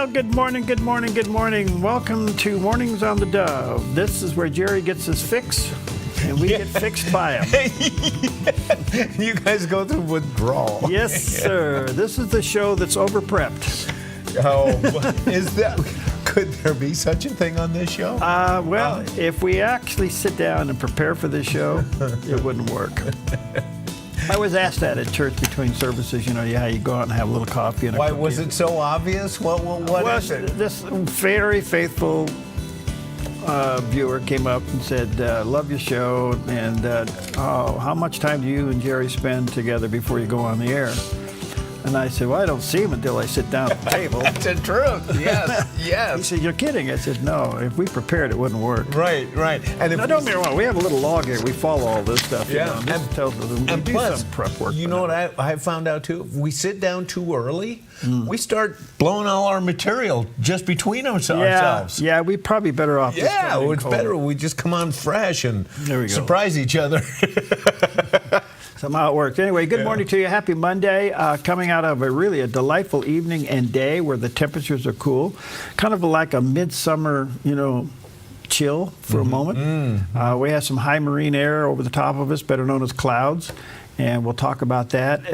Well, good morning, good morning, good morning. Welcome to Mornings on the Dove. This is where Jerry gets his fix, and we get fixed by him. You guys go through withdrawal. Yes, sir. This is the show that's over-prepped. Oh, is that... Could there be such a thing on this show? Well, if we actually sit down and prepare for this show, it wouldn't work. I was asked that at church between services, how you go out and have a little coffee and a Why cookie. was it so obvious? What is it? This very faithful viewer came up and said, love your show, and how much time do you and Jerry spend together before you go on the air? And I said, well, I don't see him until I sit down at the table. That's the truth. Yes, yes. He said, you're kidding. I said, no, if we prepared, it wouldn't work. Right. And if now, don't get me wrong, we have a little log here. We follow all this stuff. Yeah. This tells us we do plus, some prep work. You know what I found out, too? If we sit down too early, we start blowing all our material just between ourselves. Yeah, we probably better off. Yeah, it's better. We just come on fresh and surprise each other. Somehow it works. Anyway, good morning to you. Happy Monday. Coming out of a delightful evening and day where the temperatures are cool. Kind of like a midsummer, chill for a moment. We have some high marine air over the top of us, better known as clouds. And we'll talk about that.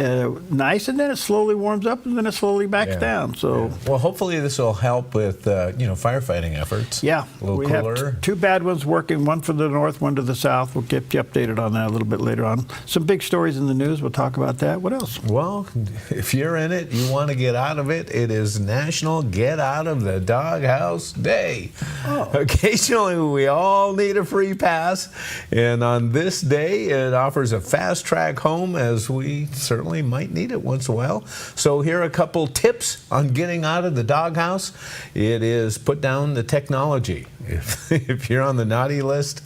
Nice, and then it slowly warms up, and then it slowly backs down. So, well, hopefully this will help with firefighting efforts. Yeah, a little cooler. Have two bad ones working, one for the north, one to the south. We'll get you updated on that a little bit later on. Some big stories in the news. We'll talk about that. What else? Well, if you're in it, you want to get out of it. It is National Get Out of the Doghouse Day. Oh. Occasionally, we all need a free pass, and on this day, it offers a fast track home, as we certainly might need it once in a while. So here are a couple tips on getting out of the doghouse. It is put down the technology. If you're on the naughty list,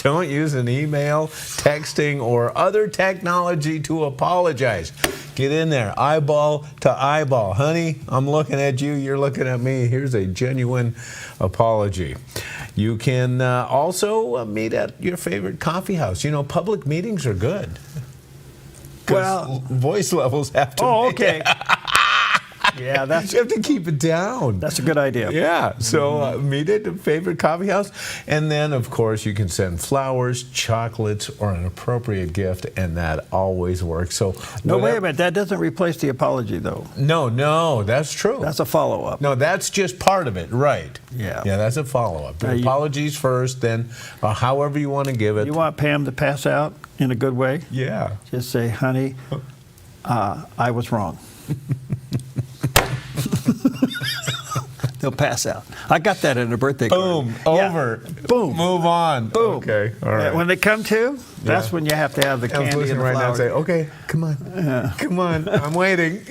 don't use an email, texting, or other technology to apologize. Get in there, eyeball to eyeball. Honey, I'm looking at you, you're looking at me. Here's a genuine apology. You can also meet at your favorite coffee house. Public meetings are good. Well, voice levels have to. Oh, okay. Yeah, you have to keep it down. That's a good idea. Yeah, so meet at a favorite coffee house. And then, of course, you can send flowers, chocolates, or an appropriate gift, and that always works. So no, wait a minute. That doesn't replace the apology, though. No, that's true. That's a follow-up. No, that's just part of it, right. Yeah, that's a follow-up. Apologies first, then however you want to give it. You want Pam to pass out in a good way? Yeah. Just say, honey, I was wrong. They'll pass out. I got that in a birthday card. Boom, over. Boom. Move on. Boom. Okay, all right. When they come to, that's when you have to have the candy and the right now and flower. say, okay, come on. Come on, I'm waiting.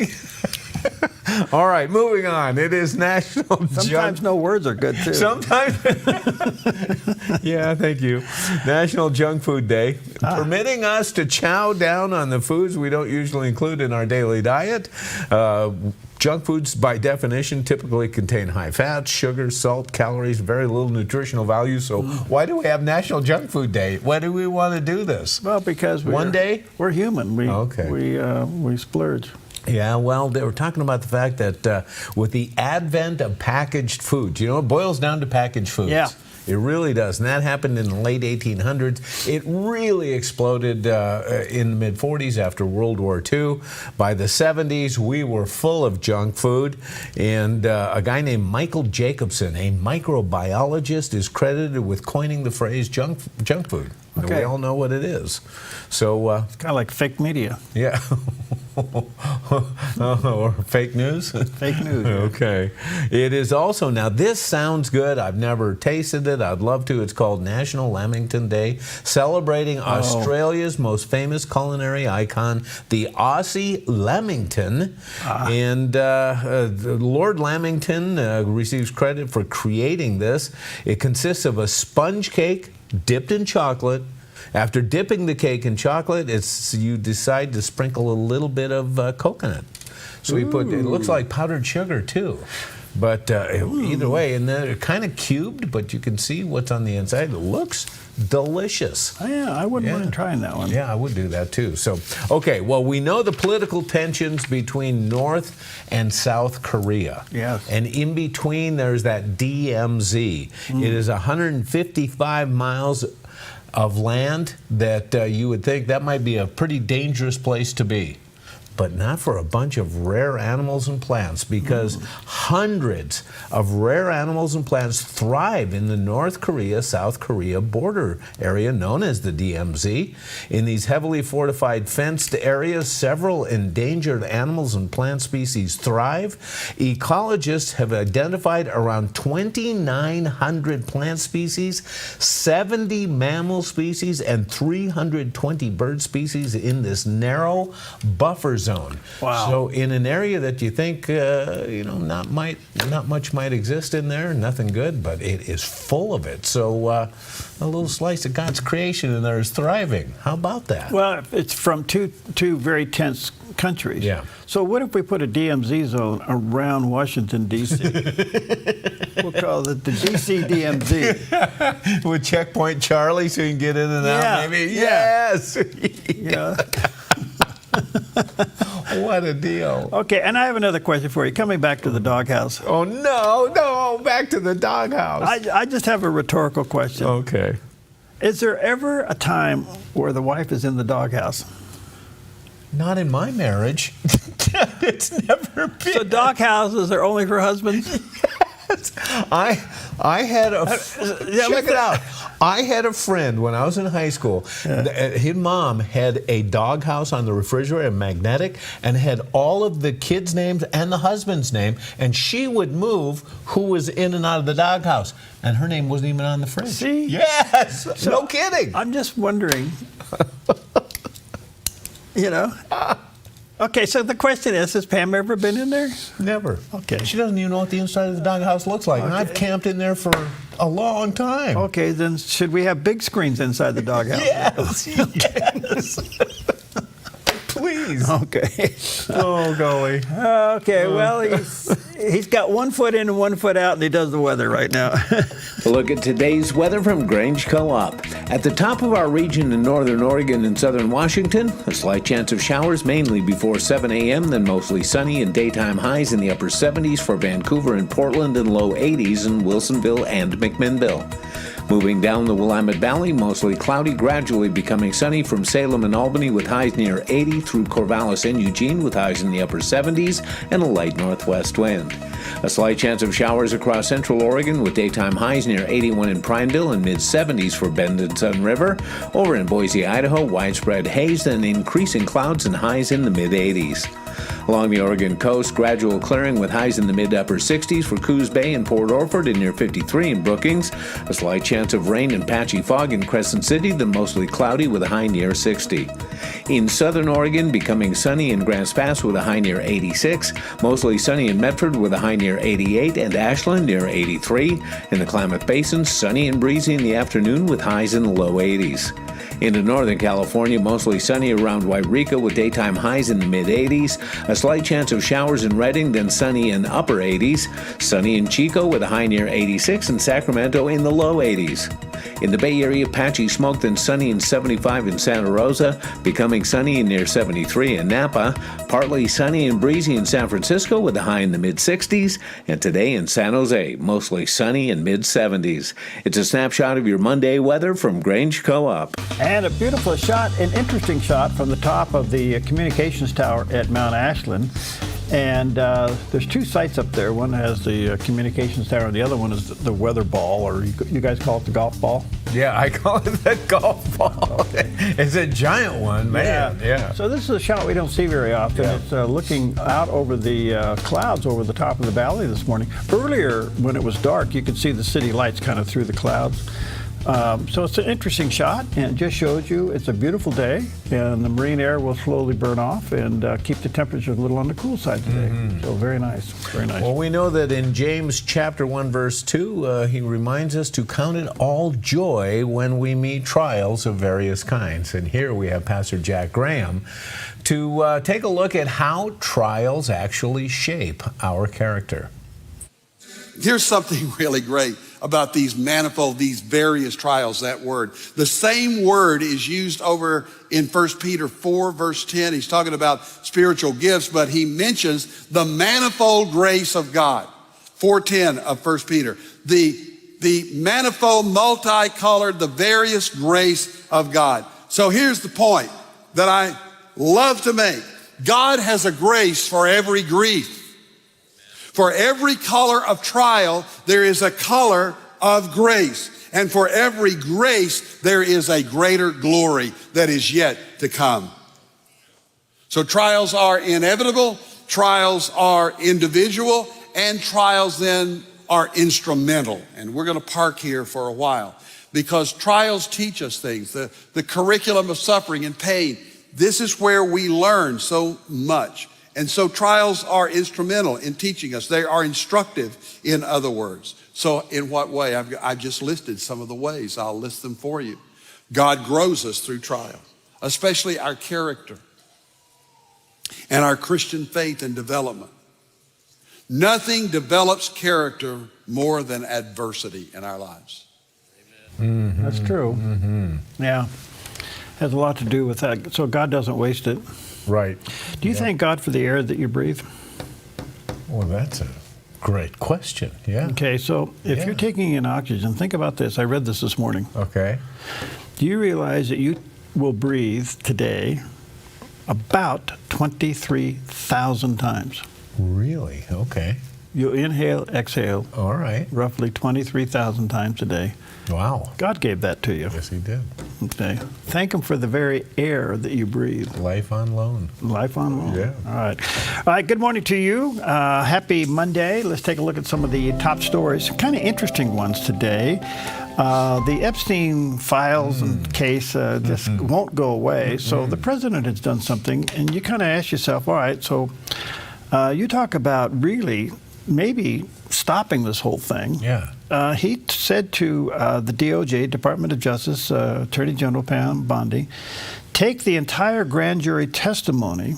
All right, moving on. It is National Sometimes no words are good, too. Sometimes. Yeah, thank you. National Junk Food Day, permitting us to chow down on the foods we don't usually include in our daily diet. Junk foods, by definition, typically contain high fat, sugar, salt, calories, very little nutritional value. So why do we have National Junk Food Day? Why do we want to do this? Well, because we're human. We splurge. Yeah, well, they were talking about the fact that with the advent of packaged foods, it boils down to packaged foods. Yeah. It really does. And that happened in the late 1800s. It really exploded in the mid-40s after World War II. By the 70s, we were full of junk food. And a guy named Michael Jacobson, a microbiologist, is credited with coining the phrase junk food. Okay. We all know what it is. So it's kind of like fake media. Yeah. Or fake news? Fake news. Okay. It is also, now this sounds good. I've never tasted it. I'd love to. It's called National Lamington Day, celebrating Australia's most famous culinary icon, the Aussie Lamington. And Lord Lamington receives credit for creating this. It consists of a sponge cake dipped in chocolate. After dipping the cake in chocolate, you decide to sprinkle a little bit of coconut. So we put, it looks like powdered sugar too. But either way, and they're kind of cubed, but you can see what's on the inside. It looks delicious. Oh, yeah, I wouldn't mind trying that one. Yeah, I would do that too. So, okay, well, we know the political tensions between North and South Korea. Yes. And in between, there's that DMZ. It is 155 miles of land that you would think that might be a pretty dangerous place to be. But not for a bunch of rare animals and plants, because hundreds of rare animals and plants thrive in the North Korea-South Korea border area known as the DMZ. In these heavily fortified fenced areas, several endangered animals and plant species thrive. Ecologists have identified around 2,900 plant species, 70 mammal species, and 320 bird species in this narrow buffer zone. Wow. So in an area that you think not much might exist in there, nothing good, but it is full of it. So a little slice of God's creation in there is thriving. How about that? Well, it's from two very tense countries. Yeah. So what if we put a DMZ zone around Washington, D.C.? We'll call it the D.C. DMZ. With Checkpoint Charlie so you can get in and out, maybe? Yeah. Yes! Yeah. What a deal. Okay, and I have another question for you. Coming back to the doghouse. Oh, no, back to the doghouse. I just have a rhetorical question. Okay. Is there ever a time where the wife is in the doghouse? Not in my marriage. It's never been. So doghouses are only for husbands? Yes. I had a check it out. I had a friend when I was in high school. His mom had a doghouse on the refrigerator, magnetic, and had all of the kids' names and the husband's name. And she would move who was in and out of the doghouse, and her name wasn't even on the fridge. See? Yes. So no kidding. I'm just wondering. Okay, so the question is, has Pam ever been in there? Never. Okay. She doesn't even know what the inside of the doghouse looks like. And I've camped in there for a long time. Okay, then should we have big screens inside the doghouse? Yes. Yes. Please. Okay. Oh, golly. Okay, well, he's got 1 foot in and 1 foot out, and he does the weather right now. A look at today's weather from Grange Co-op. At the top of our region in northern Oregon and southern Washington, a slight chance of showers mainly before 7 a.m., then mostly sunny and daytime highs in the upper 70s for Vancouver and Portland and low 80s in Wilsonville and McMinnville. Moving down the Willamette Valley, mostly cloudy, gradually becoming sunny from Salem and Albany with highs near 80 through Corvallis and Eugene with highs in the upper 70s and a light northwest wind. A slight chance of showers across central Oregon with daytime highs near 81 in Prineville and mid-70s for Bend and Sun River. Over in Boise, Idaho, widespread haze, then increasing clouds and highs in the mid-80s. Along the Oregon coast, gradual clearing with highs in the mid-upper 60s for Coos Bay and Port Orford and near 53 in Brookings. A slight chance of rain and patchy fog in Crescent City, then mostly cloudy with a high near 60. In southern Oregon, becoming sunny in Grants Pass with a high near 86. Mostly sunny in Medford with a high near 88 and Ashland near 83. In the Klamath Basin, sunny and breezy in the afternoon with highs in the low 80s. Into northern California, mostly sunny around Wairika with daytime highs in the mid-80s. A slight chance of showers in Redding, then sunny in upper 80s. Sunny in Chico with a high near 86 and Sacramento in the low 80s. In the Bay Area, patchy smoke, then sunny in 75 in Santa Rosa, becoming sunny in near 73 in Napa. Partly sunny and breezy in San Francisco with a high in the mid-60s. And today in San Jose, mostly sunny in mid-70s. It's a snapshot of your Monday weather from Grange Co-op. And a beautiful shot, an interesting shot from the top of the communications tower at Mount Ashland. And there's two sites up there. One has the communications tower, and the other one is the weather ball, or you guys call it the golf ball? Yeah, I call it the golf ball. It's a giant one, man. Yeah. So this is a shot we don't see very often. Yeah. It's looking out over the clouds over the top of the valley this morning. Earlier, when it was dark, you could see the city lights kind of through the clouds. So it's an interesting shot, and it just shows you it's a beautiful day, and the marine air will slowly burn off and keep the temperature a little on the cool side today. So very nice, very nice. Well, we know that in James chapter 1, verse 2, he reminds us to count it all joy when we meet trials of various kinds. And here we have Pastor Jack Graham to take a look at how trials actually shape our character. here's something really great about these manifold, these various trials, that word. The same word is used over in 1 Peter 4, verse 10. He's talking about spiritual gifts, but he mentions the manifold grace of God. 4:10 of 1 Peter. The manifold, multicolored, the various grace of God. So here's the point that I love to make. God has a grace for every grief. For every color of trial, there is a color of grace. And for every grace, there is a greater glory that is yet to come. So trials are inevitable, trials are individual, and trials then are instrumental. And we're going to park here for a while because trials teach us things. The curriculum of suffering and pain, this is where we learn so much. And so trials are instrumental in teaching us. They are instructive, in other words. So in what way? I've just listed some of the ways. I'll list them for you. God grows us through trial, especially our character and our Christian faith and development. Nothing develops character more than adversity in our lives. Mm-hmm. That's true. Mm-hmm. Yeah. Has a lot to do with that. So God doesn't waste it. Right. Do you thank God for the air that you breathe? Well, that's a great question. Yeah. Okay, so if you're taking in oxygen, think about this. I read this morning. Okay. Do you realize that you will breathe today about 23,000 times? Really? Okay. You inhale, exhale. All right. Roughly 23,000 times a day. Wow. God gave that to you. Yes, he did. Okay. Thank him for the very air that you breathe. Life on loan. Life on loan. Yeah. All right. All right. Good morning to you. Happy Monday. Let's take a look at some of the top stories. Kind of interesting ones today. The Epstein files and case just won't go away. So the president has done something, and you kind of ask yourself, all right, so you talk about really maybe stopping this whole thing. Yeah. He said to the DOJ, Department of Justice, Attorney General Pam Bondi, take the entire grand jury testimony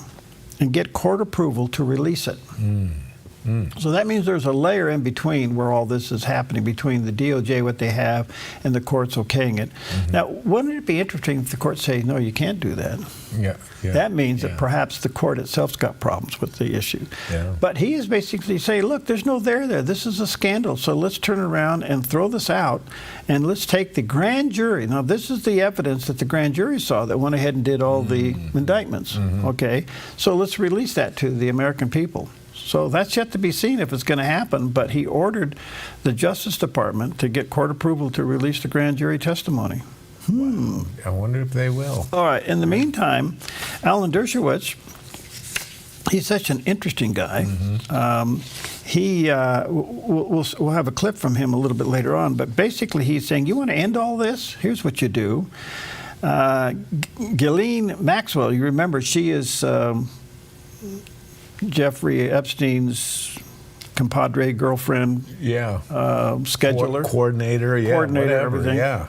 and get court approval to release it. So that means there's a layer in between where all this is happening, between the DOJ, what they have, and the courts okaying it. Now, wouldn't it be interesting if the court say, no, you can't do that? Yeah. That means that perhaps the court itself's got problems with the issue. Yeah. But he is basically saying, look, there's no there. This is a scandal. So let's turn around and throw this out, and let's take the grand jury. Now, this is the evidence that the grand jury saw that went ahead and did all the indictments. Okay? So let's release that to the American people. So that's yet to be seen if it's going to happen, but he ordered the Justice Department to get court approval to release the grand jury testimony. Wow. I wonder if they will. All right. In the meantime, Alan Dershowitz, he's such an interesting guy. We'll have a clip from him a little bit later on, but basically he's saying, you want to end all this? Here's what you do. Ghislaine Maxwell, you remember, she is Jeffrey Epstein's compadre, girlfriend, scheduler, coordinator, coordinator, whatever, everything. Yeah.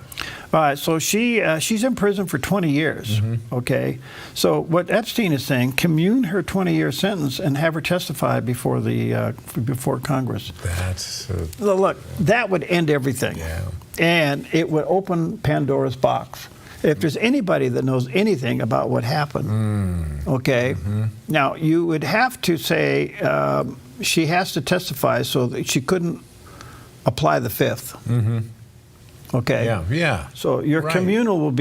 All right, so she's in prison for 20 years. Okay, so what Epstein is saying, commune her 20-year sentence and have her testify before before Congress. That's Look, that would end everything, and it would open Pandora's box. If there's anybody that knows anything about what happened, okay, now you would have to say she has to testify so that she couldn't apply the fifth. Okay. Yeah. So your communal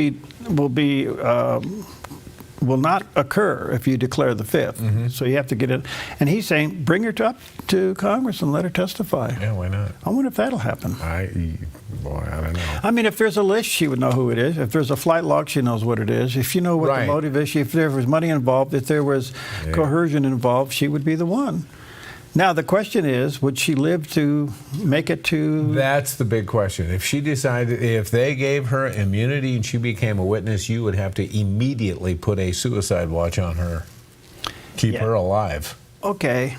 will not occur if you declare the fifth. So you have to get it. And he's saying, bring her up to Congress and let her testify. Yeah, why not? I wonder if that'll happen. I don't know. I mean, if there's a list, she would know who it is. If there's a flight log, she knows what it is. If you know what the motive is, if there was money involved, if there was coercion involved, she would be the one. Now, the question is, would she live to make it to... That's the big question. If she decided, if they gave her immunity and she became a witness, you would have to immediately put a suicide watch on her. Keep her alive. Okay.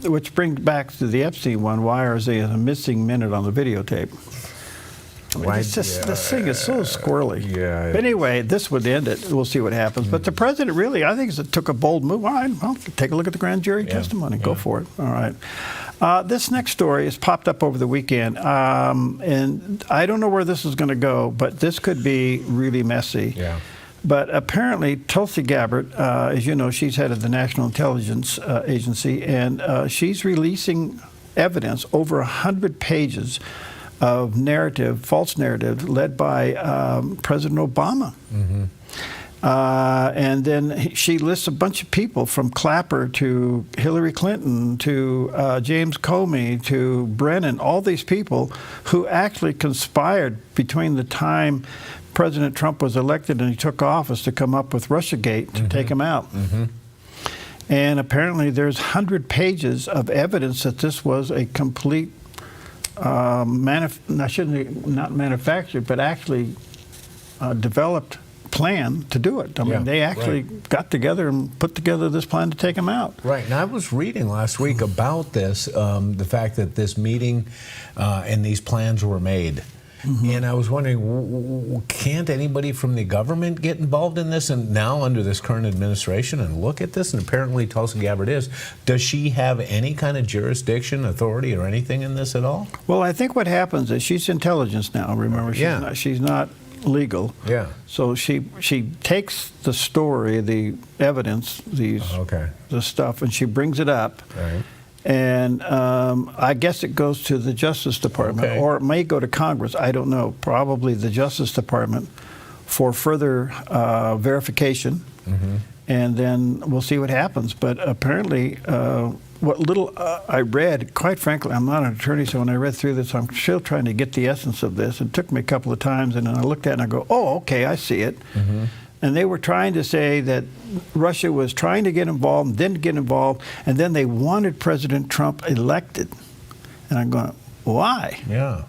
Which brings back to the Epstein one. Why is there a missing minute on the videotape? It's just, this thing is so squirrely. Yeah. But anyway, this would end it. We'll see what happens. But the president really, I think, took a bold move. All right, well, take a look at the grand jury testimony. Go for it. All right. This next story has popped up over the weekend, and I don't know where this is going to go, but this could be really messy. Yeah. But apparently, Tulsi Gabbard, as you know, she's head of the National Intelligence Agency, and she's releasing evidence, over 100 pages of narrative, false narrative, led by President Obama. Mm-hmm. And then she lists a bunch of people, from Clapper to Hillary Clinton to James Comey to Brennan, all these people who actually conspired between the time President Trump was elected and he took office to come up with Russiagate to take him out. Mm-hmm. And apparently there's 100 pages of evidence that this was a complete not manufactured, but actually developed plan to do it. I mean, they actually got together and put together this plan to take him out. Right, and I was reading last week about this, the fact that this meeting and these plans were made. Mm-hmm. And I was wondering, can't anybody from the government get involved in this, and now under this current administration, and look at this? And apparently Tulsi Gabbard is. Does she have any kind of jurisdiction, authority, or anything in this at all? Well, I think what happens is she's intelligence now. Remember, she's not legal. Yeah. So she takes the story, the evidence, the stuff, and she brings it up. Right. And I guess it goes to the Justice Department, or it may go to Congress. I don't know. Probably the Justice Department for further verification, and then we'll see what happens. But apparently, what little I read, quite frankly, I'm not an attorney, so when I read through this, I'm still trying to get the essence of this. It took me a couple of times, and then I looked at it and I go, oh, okay, I see it. And they were trying to say that Russia was trying to get involved, didn't get involved, and then they wanted President Trump elected. And I'm going, why? Yeah.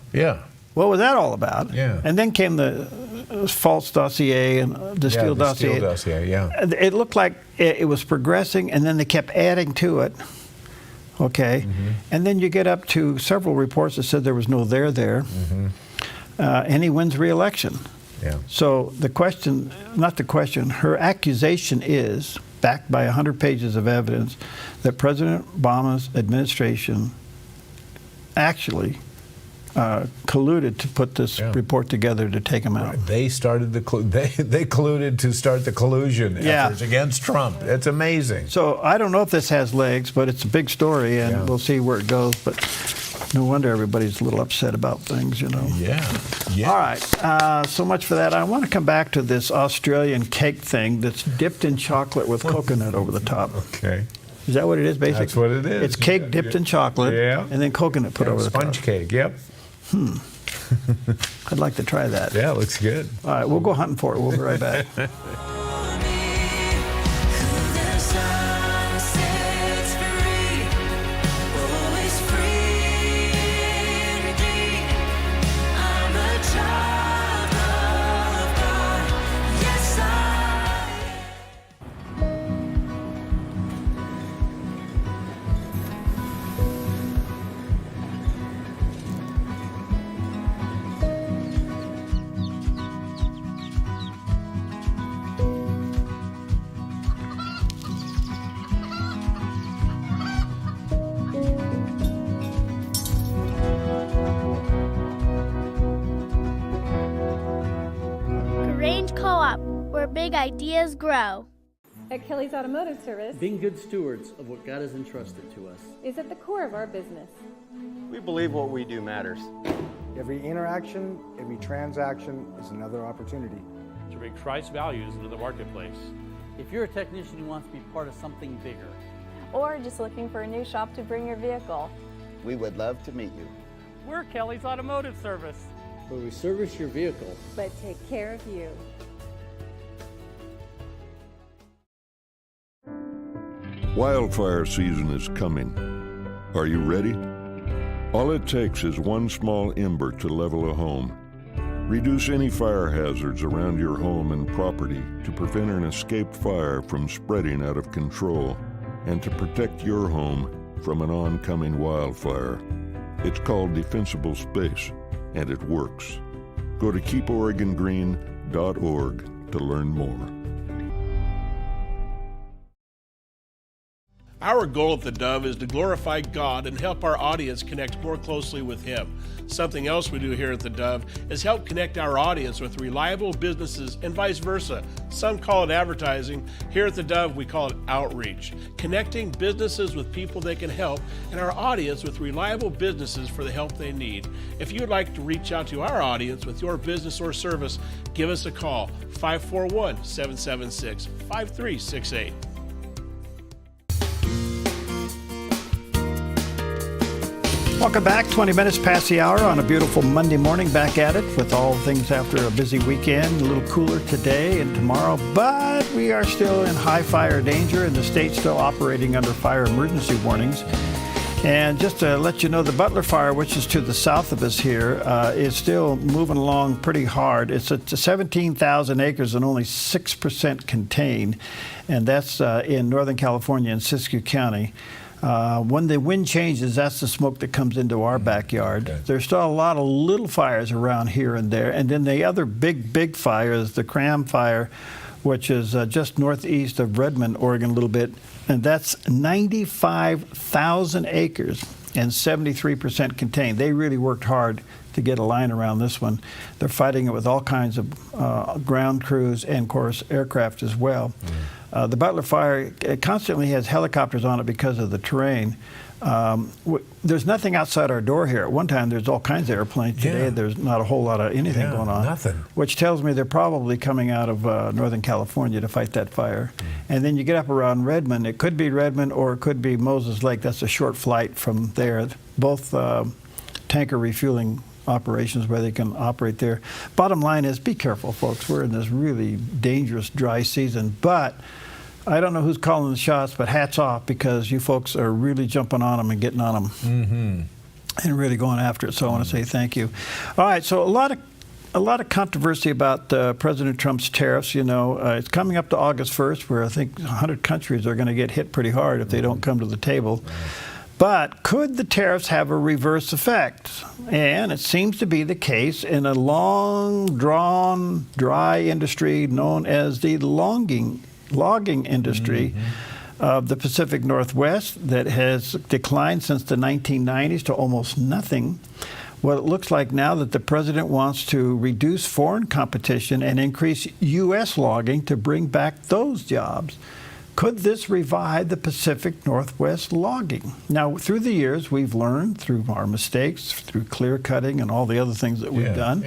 What was that all about? Yeah. And then came the false dossier and the Steele dossier. Steele dossier, It looked like it was progressing, and then they kept adding to it. Okay. And then you get up to several reports that said there was no there. And he wins re-election. Yeah. So her accusation is, backed by 100 pages of evidence, that President Obama's administration actually colluded to put this report together to take him out. Right. They started they colluded to start the collusion efforts against Trump. It's amazing. So I don't know if this has legs, but it's a big story, and we'll see where it goes. But no wonder everybody's a little upset about things, you know. Yeah. All right. So much for that. I want to come back to this Australian cake thing that's dipped in chocolate with coconut over the top. Okay. Is that what it is, basically? That's what it is. It's cake dipped in chocolate, and then coconut put over the top. Sponge cake. Yep. I'd like to try that. Yeah, looks good. All right, we'll go hunting for it. We'll be right back. Big ideas grow. At Kelly's Automotive Service, being good stewards of what God has entrusted to us is at the core of our business. We believe what we do matters. Every interaction, every transaction is another opportunity to bring Christ's values into the marketplace. If you're a technician who wants to be part of something bigger, or just looking for a new shop to bring your vehicle, we would love to meet you. We're Kelly's Automotive Service, where we service your vehicle, but take care of you. Wildfire season is coming. Are you ready? All it takes is one small ember to level a home. Reduce any fire hazards around your home and property to prevent an escaped fire from spreading out of control and to protect your home from an oncoming wildfire. It's called defensible space, and it works. Go to keeporegongreen.org to learn more. Our goal at theDove is to glorify God and help our audience connect more closely with Him. Something else we do here at theDove is help connect our audience with reliable businesses and vice versa. Some call it advertising. Here at theDove, we call it outreach. Connecting businesses with people they can help and our audience with reliable businesses for the help they need. If you'd like to reach out to our audience with your business or service, give us a call, 541-776-5368. Welcome back. 20 minutes past the hour on a beautiful Monday morning. Back at it with all things after a busy weekend. A little cooler today and tomorrow, but we are still in high fire danger and the state's still operating under fire emergency warnings. And just to let you know, the Butler Fire, which is to the south of us here, is still moving along pretty hard. It's at 17,000 acres and only 6% contained, and that's in Northern California in Siskiyou County. When the wind changes, that's the smoke that comes into our backyard. Okay. There's still a lot of little fires around here and there. And then the other big fire is the Cram Fire, which is just northeast of Redmond, Oregon a little bit. And that's 95,000 acres and 73% contained. They really worked hard to get a line around this one. They're fighting it with all kinds of ground crews and, of course, aircraft as well. The Butler Fire constantly has helicopters on it because of the terrain. There's nothing outside our door here. At one time, there's all kinds of airplanes. Today, there's not a whole lot of anything going on. Nothing. Which tells me they're probably coming out of Northern California to fight that fire. And then you get up around Redmond. It could be Redmond or it could be Moses Lake. That's a short flight from there. Both tanker refueling operations where they can operate there. Bottom line is, be careful, folks. We're in this really dangerous dry season, but I don't know who's calling the shots, but hats off, because you folks are really jumping on them and getting on them and really going after it. So I want to say thank you. All right, so a lot of controversy about President Trump's tariffs. You know, it's coming up to August 1st, where I think 100 countries are going to get hit pretty hard if they don't come to the table. But could the tariffs have a reverse effect? And it seems to be the case in a long-drawn, dry industry known as the logging industry of the Pacific Northwest that has declined since the 1990s to almost nothing. Well, it looks like now that the president wants to reduce foreign competition and increase U.S. logging to bring back those jobs. Could this revive the Pacific Northwest logging? Now, through the years, we've learned through our mistakes, through clear cutting and all the other things that we've done,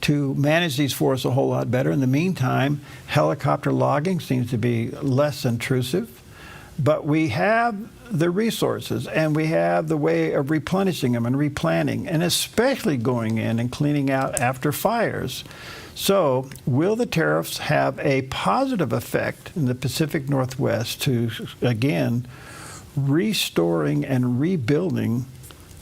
to manage these forests a whole lot better. In the meantime, helicopter logging seems to be less intrusive, but we have the resources and we have the way of replenishing them and replanting, and especially going in and cleaning out after fires. So will the tariffs have a positive effect in the Pacific Northwest to, again, restoring and rebuilding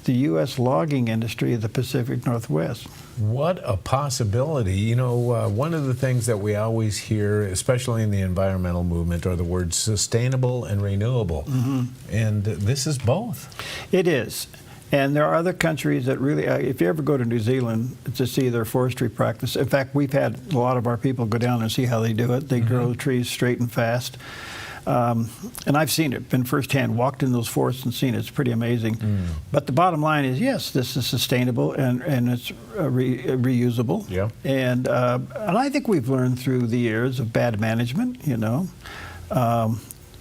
the U.S. logging industry of the Pacific Northwest? What a possibility. You know, one of the things that we always hear, especially in the environmental movement, are the words sustainable and renewable. And this is both. It is. And there are other countries that really, if you ever go to New Zealand to see their forestry practice, in fact, we've had a lot of our people go down and see how they do it. They grow trees straight and fast. And I've seen it, been firsthand, walked in those forests and seen it. It's pretty amazing. But the bottom line is, yes, this is sustainable and it's reusable. And I think we've learned through the years of bad management, you know.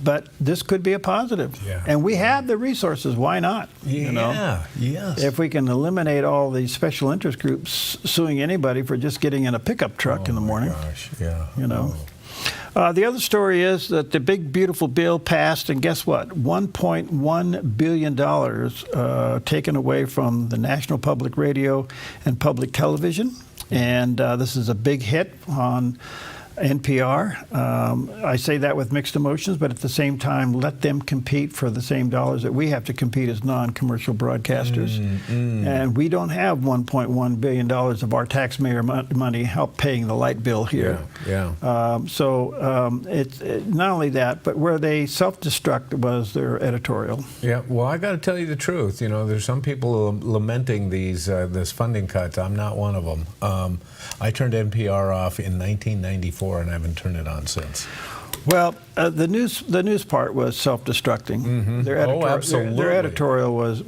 But this could be a positive. And we have the resources. Why not? You know? If we can eliminate all these special interest groups suing anybody for just getting in a pickup truck in the morning. You know. The other story is that the big, beautiful bill passed, and guess what? $1.1 billion taken away from the National Public Radio and Public Television. And this is a big hit on NPR. I say that with mixed emotions, but at the same time, let them compete for the same dollars that we have to compete as non-commercial broadcasters. And we don't have $1.1 billion of our taxpayer money help paying the light bill here. It's not only that, but where they self-destruct was their editorial. Yeah, well, I got to tell you the truth. You know, there's some people lamenting these this funding cuts. I'm not one of them. I turned NPR off in 1994, and I haven't turned it on since. Well, the news part was self-destructing. Their editorial was,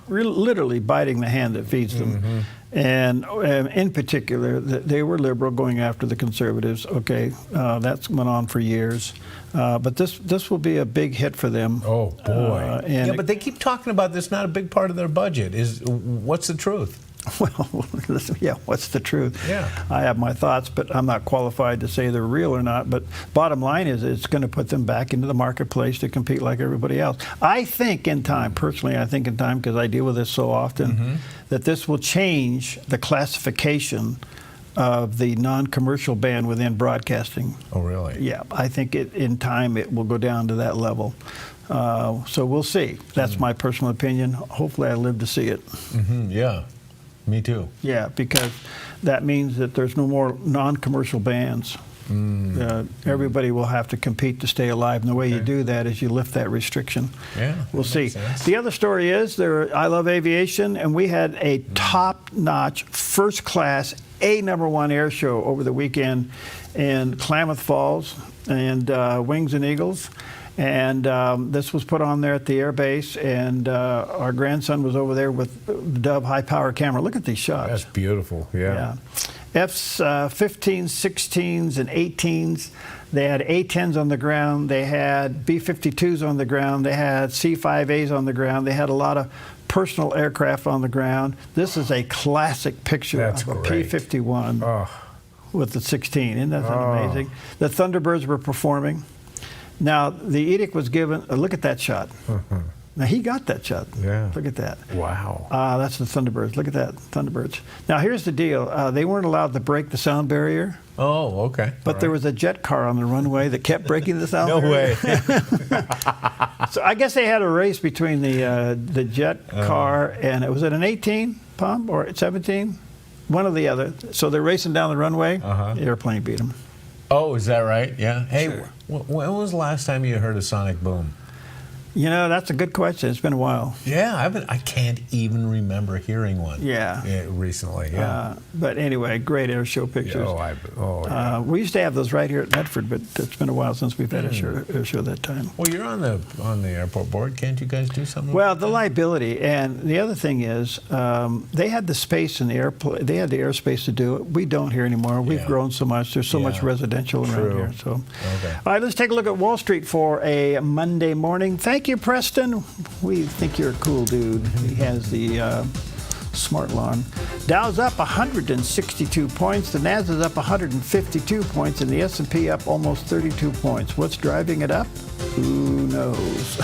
literally biting the hand that feeds them. And in particular, they were liberal, going after the conservatives. Okay, that's went on for years. But this will be a big hit for them. Oh, boy. Yeah, but they keep talking about this not a big part of their budget. What's the truth? Well, yeah, what's the truth? Yeah. I have my thoughts, but I'm not qualified to say they're real or not. But bottom line is it's going to put them back into the marketplace to compete like everybody else. I think in time, personally, because I deal with this so often, that this will change the classification of the non-commercial band within broadcasting. Oh, really? Yeah, I think in time it will go down to that level. So we'll see. That's my personal opinion. Hopefully I live to see it. Yeah. Me too. Yeah, because that means that there's no more non-commercial bands. Everybody will have to compete to stay alive, and the way you do that is you lift that restriction. Yeah, we'll see. The other story is I Love Aviation, and we had a top-notch, first-class, #1 air show over the weekend in Klamath Falls and Wings and Eagles. And this was put on there at the air base, and our grandson was over there with the Dove high-power camera. Look at these shots. That's beautiful, yeah. F-15s, 16s, and 18s. They had A-10s on the ground. They had B-52s on the ground. They had C-5As on the ground. They had a lot of personal aircraft on the ground. This is a classic picture of a P-51 with the 16. Isn't that amazing? The Thunderbirds were performing. Now, the edict was given, look at that shot. Now, he got that shot. Yeah. Look at that. Wow. That's the Thunderbirds. Look at that, Thunderbirds. Now, here's the deal. They weren't allowed to break the sound barrier. Oh, okay. But there was a jet car on the runway that kept breaking the sound barrier. No way. So I guess they had a race between the jet car and, was it an 18, Pom, or 17? One or the other. So they're racing down the runway. The airplane beat them. Oh, is that right? Yeah. Hey, Sure. When was the last time you heard a sonic boom? You know, that's a good question. It's been a while. Yeah, I can't even remember hearing one. Yeah. Recently, yeah. But anyway, great air show pictures. Yeah. We used to have those right here at Medford, but it's been a while since we've had a air show that time. Well, you're on the airport board. Can't you guys do something? Well, the liability, and the other thing is, they had the space in the airplane. They had the airspace to do it. We don't here anymore. We've grown so much. There's so much residential around here. So, all right, let's take a look at Wall Street for a Monday morning. Thank you, Preston. We think you're a cool dude. He has the smart lawn. Dow's up 162 points. The Nasdaq's up 152 points, and the S&P up almost 32 points. What's driving it up? Who knows?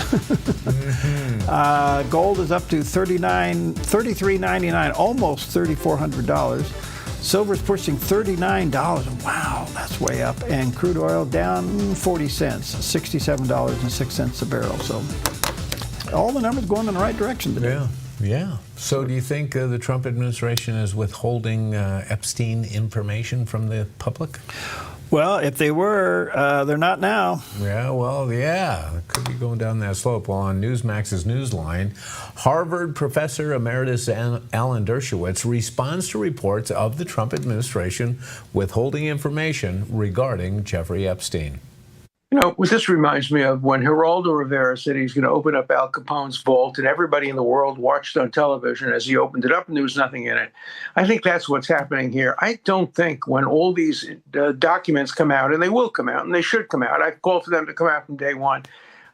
Gold is up to $33.99, almost $3,400. Silver's pushing $39. Wow, that's way up. And crude oil down 40 cents, $67.06 a barrel. So all the numbers going in the right direction today. Yeah. So do you think the Trump administration is withholding Epstein information from the public? Well, if they were, they're not now. Yeah, well, yeah. It could be going down that slope. Well, on Newsmax's Newsline, Harvard professor emeritus Alan Dershowitz responds to reports of the Trump administration withholding information regarding Jeffrey Epstein. You know, what this reminds me of when Geraldo Rivera said he's going to open up Al Capone's vault, and everybody in the world watched on television as he opened it up, and there was nothing in it. I think that's what's happening here. I don't think when all these documents come out, and they will come out, and they should come out, I've called for them to come out from day one,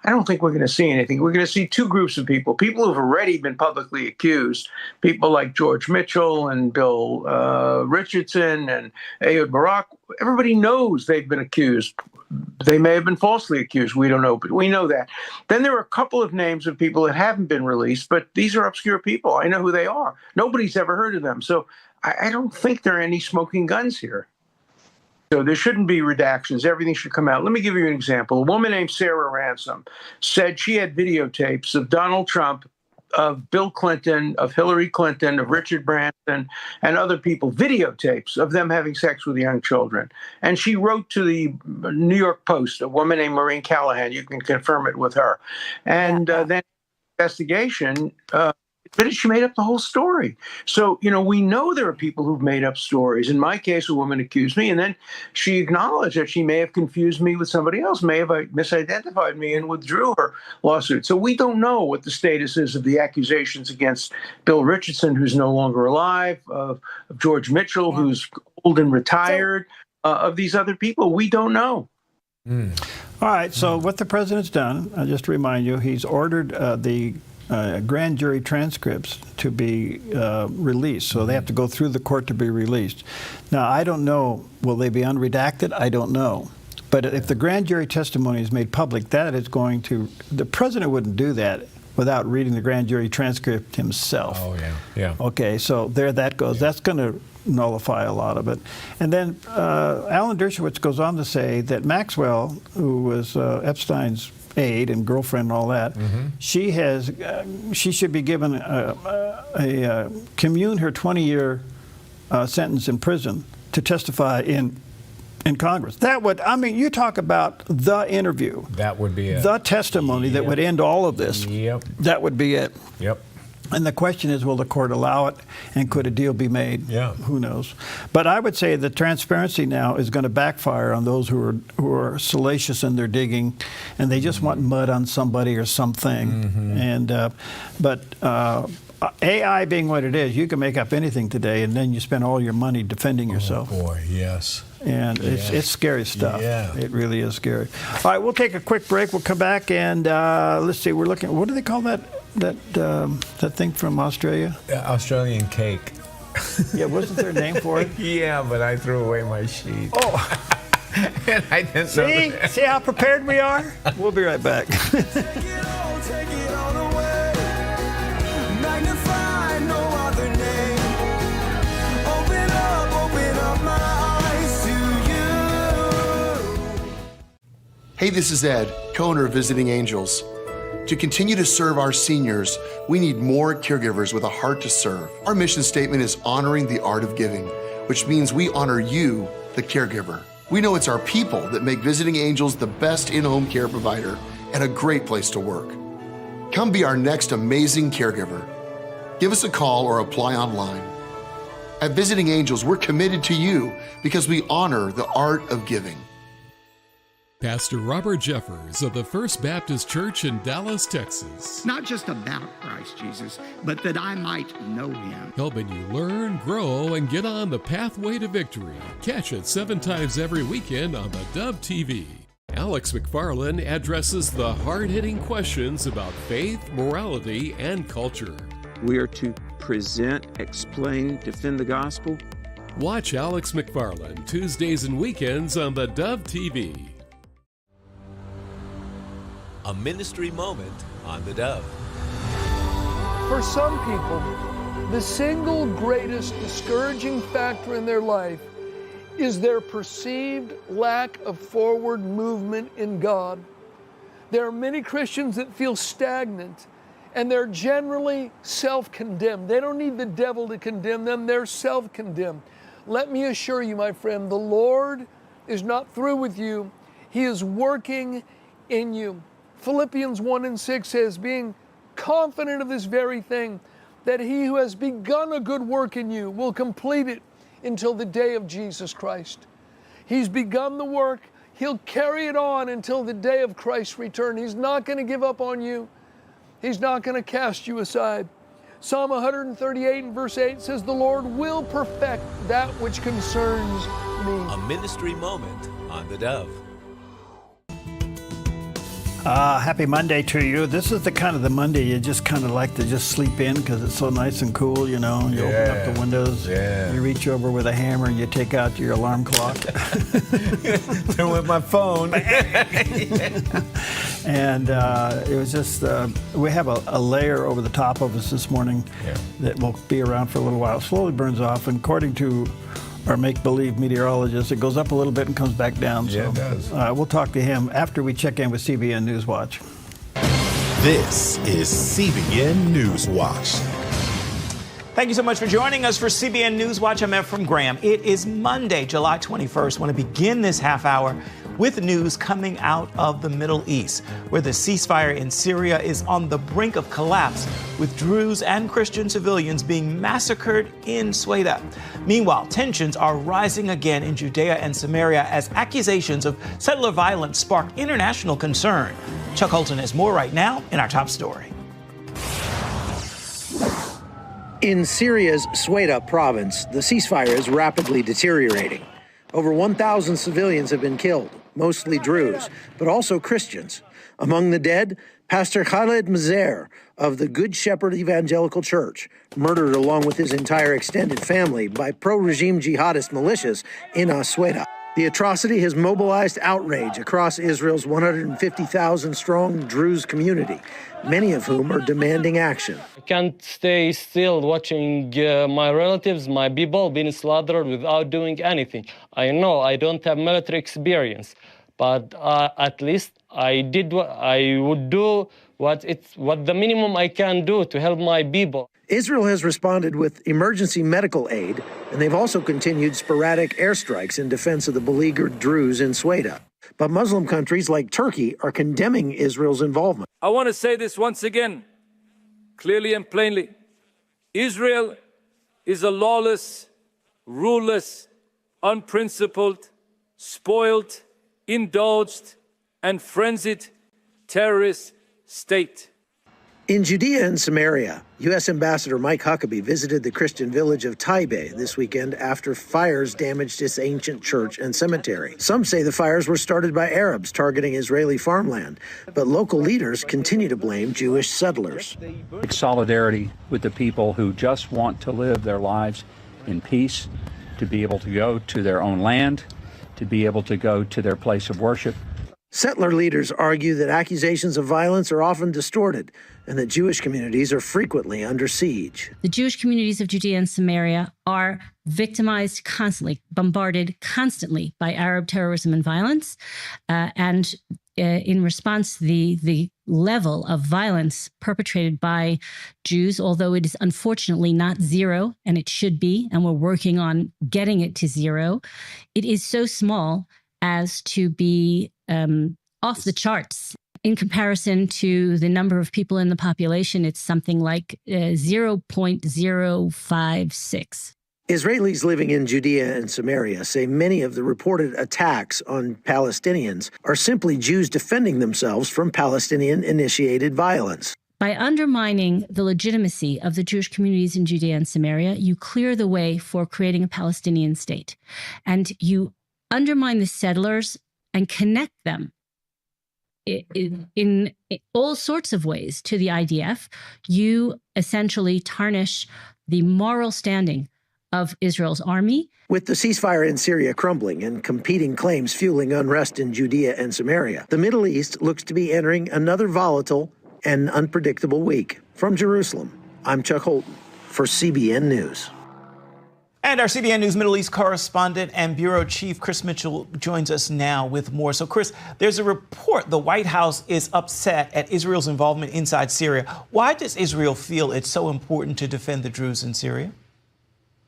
I don't think we're going to see anything. We're going to see two groups of people who've already been publicly accused, people like George Mitchell and Bill Richardson and Ehud Barak. Everybody knows they've been accused. They may have been falsely accused. We don't know, but we know that. Then there are a couple of names of people that haven't been released, but these are obscure people. I know who they are. Nobody's ever heard of them. So I don't think there are any smoking guns here. So there shouldn't be redactions. Everything should come out. Let me give you an example. A woman named Sarah Ransom said she had videotapes of Donald Trump, of Bill Clinton, of Hillary Clinton, of Richard Branson, and other people, videotapes of them having sex with young children. And she wrote to the New York Post, a woman named Maureen Callahan. You can confirm it with her. And then investigation, but she made up the whole story. So, we know there are people who've made up stories. In my case, a woman accused me, and then she acknowledged that she may have confused me with somebody else, may have misidentified me and withdrew her lawsuit. So we don't know what the status is of the accusations against Bill Richardson, who's no longer alive, of George Mitchell, who's old and retired, of these other people. We don't know. All right, so what the president's done, just to remind you, he's ordered the grand jury transcripts to be released. So they have to go through the court to be released. Now, I don't know, will they be unredacted? I don't know. But if the grand jury testimony is made public, that is going to, the president wouldn't do that without reading the grand jury transcript himself. Oh, yeah. Okay, so there that goes. Yeah. That's going to nullify a lot of it. And then Alan Dershowitz goes on to say that Maxwell, who was Epstein's aide and girlfriend and all that, she should be given commune her 20-year sentence in prison to testify in Congress. That would, you talk about the interview. That would be it. The testimony that would end all of this. Yep. That would be it. Yep. And the question is, will the court allow it, and could a deal be made? Yeah. Who knows? But I would say that transparency now is going to backfire on those who are salacious in their digging, and they just want mud on somebody or something. And but AI being what it is, you can make up anything today, and then you spend all your money defending yourself. Oh boy, yes. And it's scary stuff. Yeah. It really is scary. All right, we'll take a quick break. We'll come back and let's see. We're looking. What do they call that thing from Australia? Australian cake. Yeah, wasn't there a name for it? Yeah, but I threw away my sheet. Oh. And I didn't know that. See how prepared we are? We'll be right back. Hey, this is Ed, co-owner of Visiting Angels. To continue to serve our seniors, we need more caregivers with a heart to serve. Our mission statement is honoring the art of giving, which means we honor you, the caregiver. We know it's our people that make Visiting Angels the best in-home care provider and a great place to work. Come be our next amazing caregiver. Give us a call or apply online. At Visiting Angels, we're committed to you because we honor the art of giving. Pastor Robert Jeffers of the First Baptist Church in Dallas, Texas. Not just about Christ Jesus, but that I might know him. Helping you learn, grow, and get on the pathway to victory. Catch it 7 times every weekend on the Dove TV. Alex McFarland addresses the hard-hitting questions about faith, morality, and culture. We are to present, explain, defend the gospel. Watch Alex McFarland Tuesdays and weekends on the Dove TV. A ministry moment on the Dove. For some people, the single greatest discouraging factor in their life is their perceived lack of forward movement in God. There are many Christians that feel stagnant, and they're generally self-condemned. They don't need the devil to condemn them, they're self-condemned. Let me assure you, my friend, the Lord is not through with you. He is working in you. Philippians 1:6 says, being confident of this very thing, that he who has begun a good work in you will complete it until the day of Jesus Christ. He's begun the work. He'll carry it on until the day of Christ's return. He's not going to give up on you. He's not going to cast you aside. Psalm 138 and verse 8 says, the Lord will perfect that which concerns me. A ministry moment on the Dove. Happy Monday to you. This is the kind of the Monday you just kind of like to just sleep in because it's so nice and cool, you know. You open up the windows, you reach over with a hammer and you take out your alarm clock. With my phone. And it was just, we have a layer over the top of us this morning that will be around for a little while. It slowly burns off, and according to our make-believe meteorologist. It goes up a little bit and comes back down. Yeah, so, it does. We'll talk to him after we check in with CBN Newswatch. This is CBN Newswatch. Thank you so much for joining us for CBN Newswatch. I'm Efrem Graham. It is Monday, July 21st. I want to begin this half hour with news coming out of the Middle East, where the ceasefire in Syria is on the brink of collapse, with Druze and Christian civilians being massacred in Ceuta. Meanwhile, tensions are rising again in Judea and Samaria as accusations of settler violence spark international concern. Chuck Holton has more right now in our top story. In Syria's Ceuta province, the ceasefire is rapidly deteriorating. Over 1,000 civilians have been killed, mostly Druze, but also Christians. Among the dead, Pastor Khaled Mazer of the Good Shepherd Evangelical Church, murdered along with his entire extended family by pro-regime jihadist militias in Ceuta. The atrocity has mobilized outrage across Israel's 150,000-strong Druze community, many of whom are demanding action. I can't stay still watching my relatives, my people being slaughtered without doing anything. I know I don't have military experience, but at least I would do what the minimum I can do to help my people. Israel has responded with emergency medical aid, and they've also continued sporadic airstrikes in defense of the beleaguered Druze in Ceuta. But Muslim countries like Turkey are condemning Israel's involvement. I want to say this once again, clearly and plainly. Israel is a lawless, ruleless, unprincipled, spoiled, indulged, and frenzied terrorist state. In Judea and Samaria, U.S. Ambassador Mike Huckabee visited the Christian village of Taibe this weekend after fires damaged its ancient church and cemetery. Some say the fires were started by Arabs targeting Israeli farmland, but local leaders continue to blame Jewish settlers. Solidarity with the people who just want to live their lives in peace, to be able to go to their own land, to be able to go to their place of worship. Settler leaders argue that accusations of violence are often distorted and that Jewish communities are frequently under siege. The Jewish communities of Judea and Samaria are victimized constantly, bombarded constantly by Arab terrorism and violence. In response, the level of violence perpetrated by Jews, although it is unfortunately not zero, and it should be, and we're working on getting it to zero, it is so small as to be off the charts. In comparison to the number of people in the population, it's something like 0.056. Israelis living in Judea and Samaria say many of the reported attacks on Palestinians are simply Jews defending themselves from Palestinian-initiated violence. By undermining the legitimacy of the Jewish communities in Judea and Samaria, you clear the way for creating a Palestinian state. And you undermine the settlers and connect them in all sorts of ways to the IDF. You essentially tarnish the moral standing of Israel's army. With the ceasefire in Syria crumbling and competing claims fueling unrest in Judea and Samaria, the Middle East looks to be entering another volatile and unpredictable week. From Jerusalem, I'm Chuck Holton for CBN News. And our CBN News Middle East correspondent and bureau chief Chris Mitchell joins us now with more. So, Chris, there's a report the White House is upset at Israel's involvement inside Syria. Why does Israel feel it's so important to defend the Druze in Syria?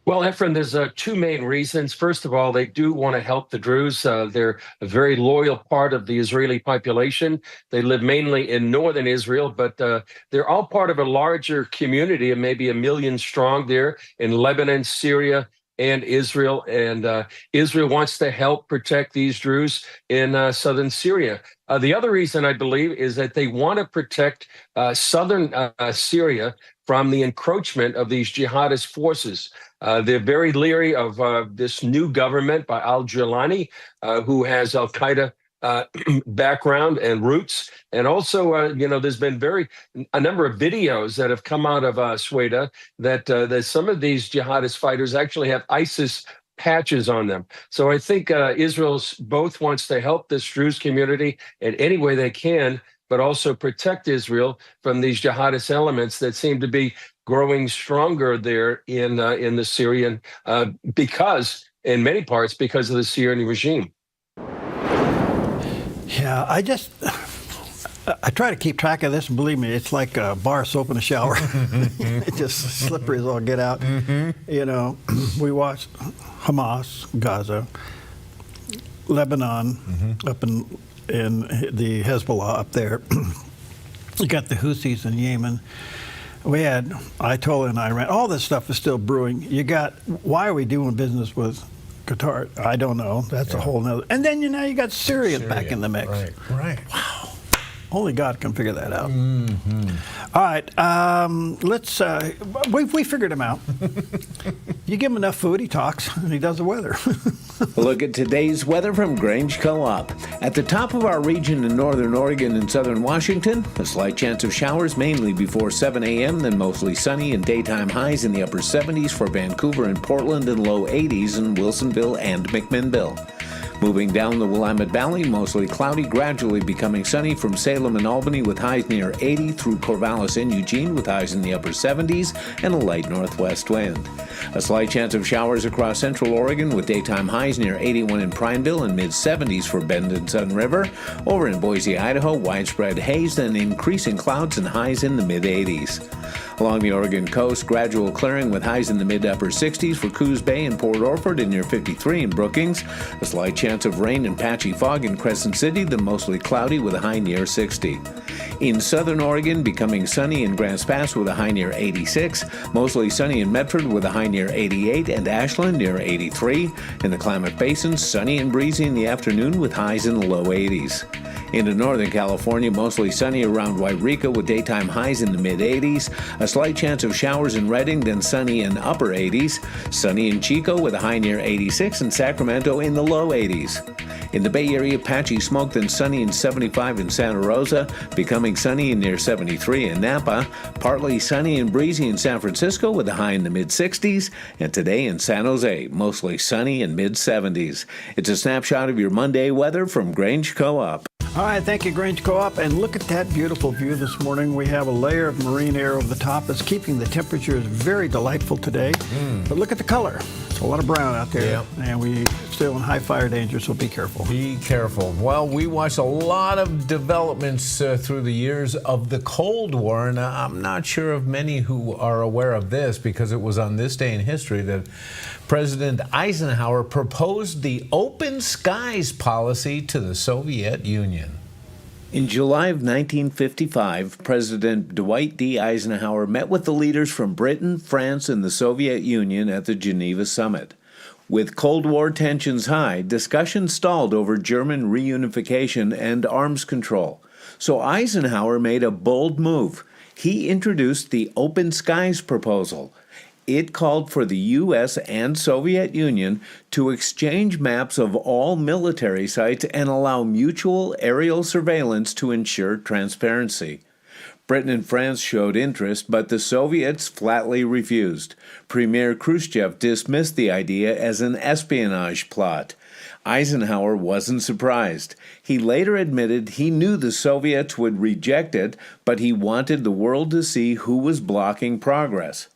Well, Efrem, there's two main reasons. First of all, they do want to help the Druze. They're a very loyal part of the Israeli population. They live mainly in northern Israel, but they're all part of a larger community of maybe 1 million strong there in Lebanon, Syria, and Israel. And Israel wants to help protect these Druze in southern Syria. The other reason, I believe, is that they want to protect southern Syria from the encroachment of these jihadist forces. They're very leery of this new government by al-Jilani, who has al-Qaeda background and roots. And also, there's been a number of videos that have come out of Ceuta that some of these jihadist fighters actually have ISIS patches on them. So I think Israel both wants to help this Druze community in any way they can, but also protect Israel from these jihadist elements that seem to be growing stronger there in the Syrian because in many parts because of the Syrian regime. Yeah, I try to keep track of this, and believe me, it's like a bar soap in a shower. It's just slippery as all get out. You know, we watched Hamas, Gaza, Lebanon, up in the Hezbollah up there. You got the Houthis in Yemen. We had Ayatollah in Iran. All this stuff is still brewing. Why are we doing business with Qatar? I don't know. That's a whole nother. And then, you got Syria back in the mix. Right. Wow. Only God can figure that out. All right, let's. We figured him out. You give him enough food, he talks, and he does the weather. Look at today's weather from Grange Co-op. At the top of our region in northern Oregon and southern Washington, a slight chance of showers mainly before 7 a.m., then mostly sunny and daytime highs in the upper 70s for Vancouver and Portland and low 80s in Wilsonville and McMinnville. Moving down the Willamette Valley, mostly cloudy, gradually becoming sunny from Salem and Albany with highs near 80 through Corvallis and Eugene with highs in the upper 70s and a light northwest wind. A slight chance of showers across central Oregon with daytime highs near 81 in Prineville and mid-70s for Bend and Sun River. Over in Boise, Idaho, widespread haze, then increasing clouds and highs in the mid-80s. Along the Oregon coast, gradual clearing with highs in the mid-upper 60s for Coos Bay and Port Orford and near 53 in Brookings. A slight chance of rain and patchy fog in Crescent City, then mostly cloudy with a high near 60. In southern Oregon, becoming sunny in Grants Pass with a high near 86. Mostly sunny in Medford with a high near 88 and Ashland near 83. In the Klamath Basin, sunny and breezy in the afternoon with highs in the low 80s. Into northern California, mostly sunny around Wairika with daytime highs in the mid-80s. A slight chance of showers in Redding, then sunny in upper 80s. Sunny in Chico with a high near 86 and Sacramento in the low 80s. In the Bay Area, patchy smoke, then sunny in 75 in Santa Rosa, becoming sunny in near 73 in Napa. Partly sunny and breezy in San Francisco with a high in the mid-60s. And today in San Jose, mostly sunny in mid-70s. It's a snapshot of your Monday weather from Grange Co-op. All right, thank you, Grange Co-op. And look at that beautiful view this morning. We have a layer of marine air over the top that's keeping the temperatures very delightful today. But look at the color. It's a lot of brown out there. And we're still in high fire danger, so be careful. Be careful. Well, we watched a lot of developments through the years of the Cold War, and I'm not sure of many who are aware of this because it was on this day in history that President Eisenhower proposed the open skies policy to the Soviet Union. In July of 1955, President Dwight D. Eisenhower met with the leaders from Britain, France, and the Soviet Union at the Geneva Summit. With Cold War tensions high, discussions stalled over German reunification and arms control. So Eisenhower made a bold move. He introduced the Open Skies proposal. It called for the U.S. and Soviet Union to exchange maps of all military sites and allow mutual aerial surveillance to ensure transparency. Britain and France showed interest, but the Soviets flatly refused. Premier Khrushchev dismissed the idea as an espionage plot. Eisenhower wasn't surprised. He later admitted he knew the Soviets would reject it, but he wanted the world to see who was blocking progress.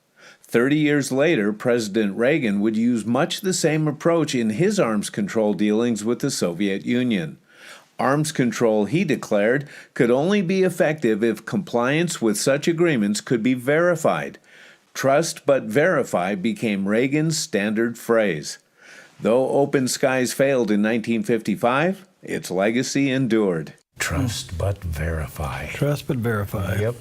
30 years later, President Reagan would use much the same approach in his arms control dealings with the Soviet Union. Arms control, he declared, could only be effective if compliance with such agreements could be verified. Trust but verify became Reagan's standard phrase. Though Open Skies failed in 1955, its legacy endured. Trust but verify. Trust but verify. Yep.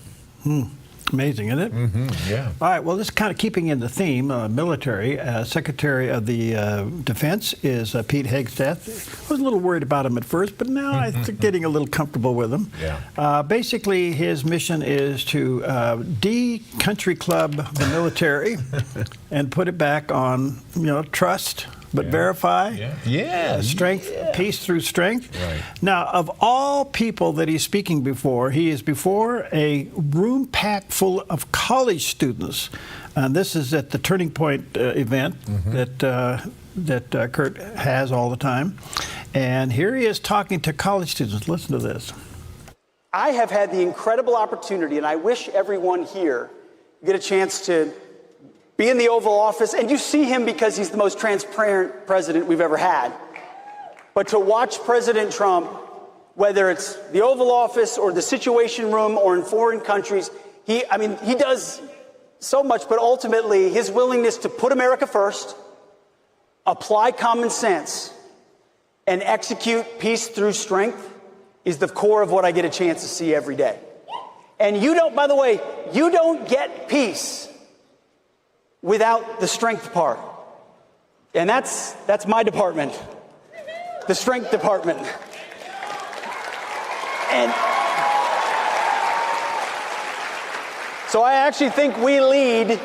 Amazing, isn't it? Yeah. All right, well, this is kind of keeping in the theme, military. Secretary of the Defense is Pete Hegseth. I was a little worried about him at first, but now I'm getting a little comfortable with him. Yeah. Basically, his mission is to de-country club the military and put it back on, trust but verify. Strength, peace through strength. Right. Now, of all people that he's speaking before, he is before a room packed full of college students. And this is at the Turning Point event that Kurt has all the time. And here he is talking to college students. Listen to this. I have had the incredible opportunity, and I wish everyone here get a chance to be in the Oval Office, and you see him because he's the most transparent president we've ever had. But to watch President Trump, whether it's the Oval Office or the Situation Room or in foreign countries, he does so much, but ultimately his willingness to put America first, apply common sense, and execute peace through strength is the core of what I get a chance to see every day. And you don't get peace without the strength part. And that's my department, the strength department. And so I actually think we lead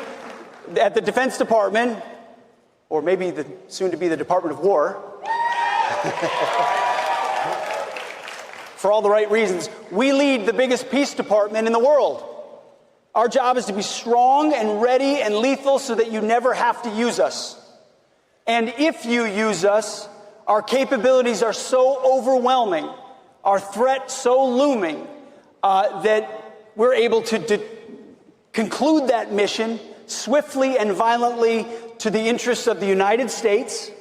at the Defense Department, or maybe soon to be the Department of War, for all the right reasons. We lead the biggest peace department in the world. Our job is to be strong and ready and lethal so that you never have to use us. And if you use us, our capabilities are so overwhelming, our threat so looming, that we're able to conclude that mission swiftly and violently to the interests of the United States,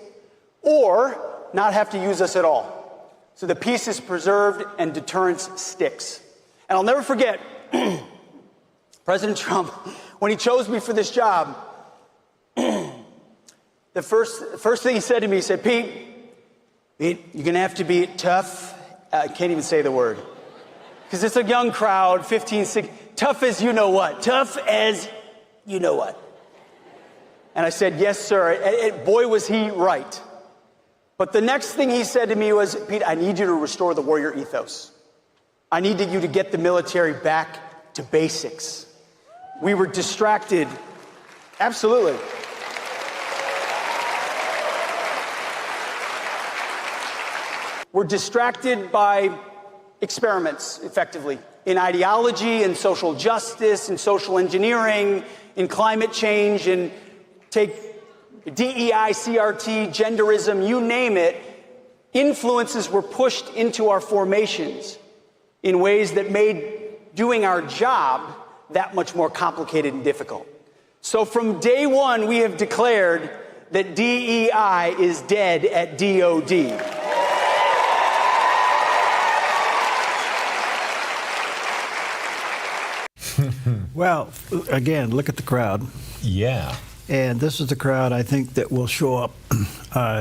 or not have to use us at all. So the peace is preserved and deterrence sticks. And I'll never forget President Trump, when he chose me for this job, the first thing he said to me, he said, Pete, you're going to have to be tough. I can't even say the word. Because it's a young crowd, 15, 16, tough as you know what. Tough as you know what. And I said, yes, sir. And boy, was he right. But the next thing he said to me was, Pete, I need you to restore the warrior ethos. I need you to get the military back to basics. We were distracted. Absolutely. We're distracted by experiments, effectively, in ideology and social justice and social engineering, in climate change, and take DEI, CRT, genderism, you name it. Influences were pushed into our formations in ways that made doing our job that much more complicated and difficult. So from day one, we have declared that DEI is dead at DOD. Well, again, look at the crowd. Yeah. And this is the crowd, I think, that will show up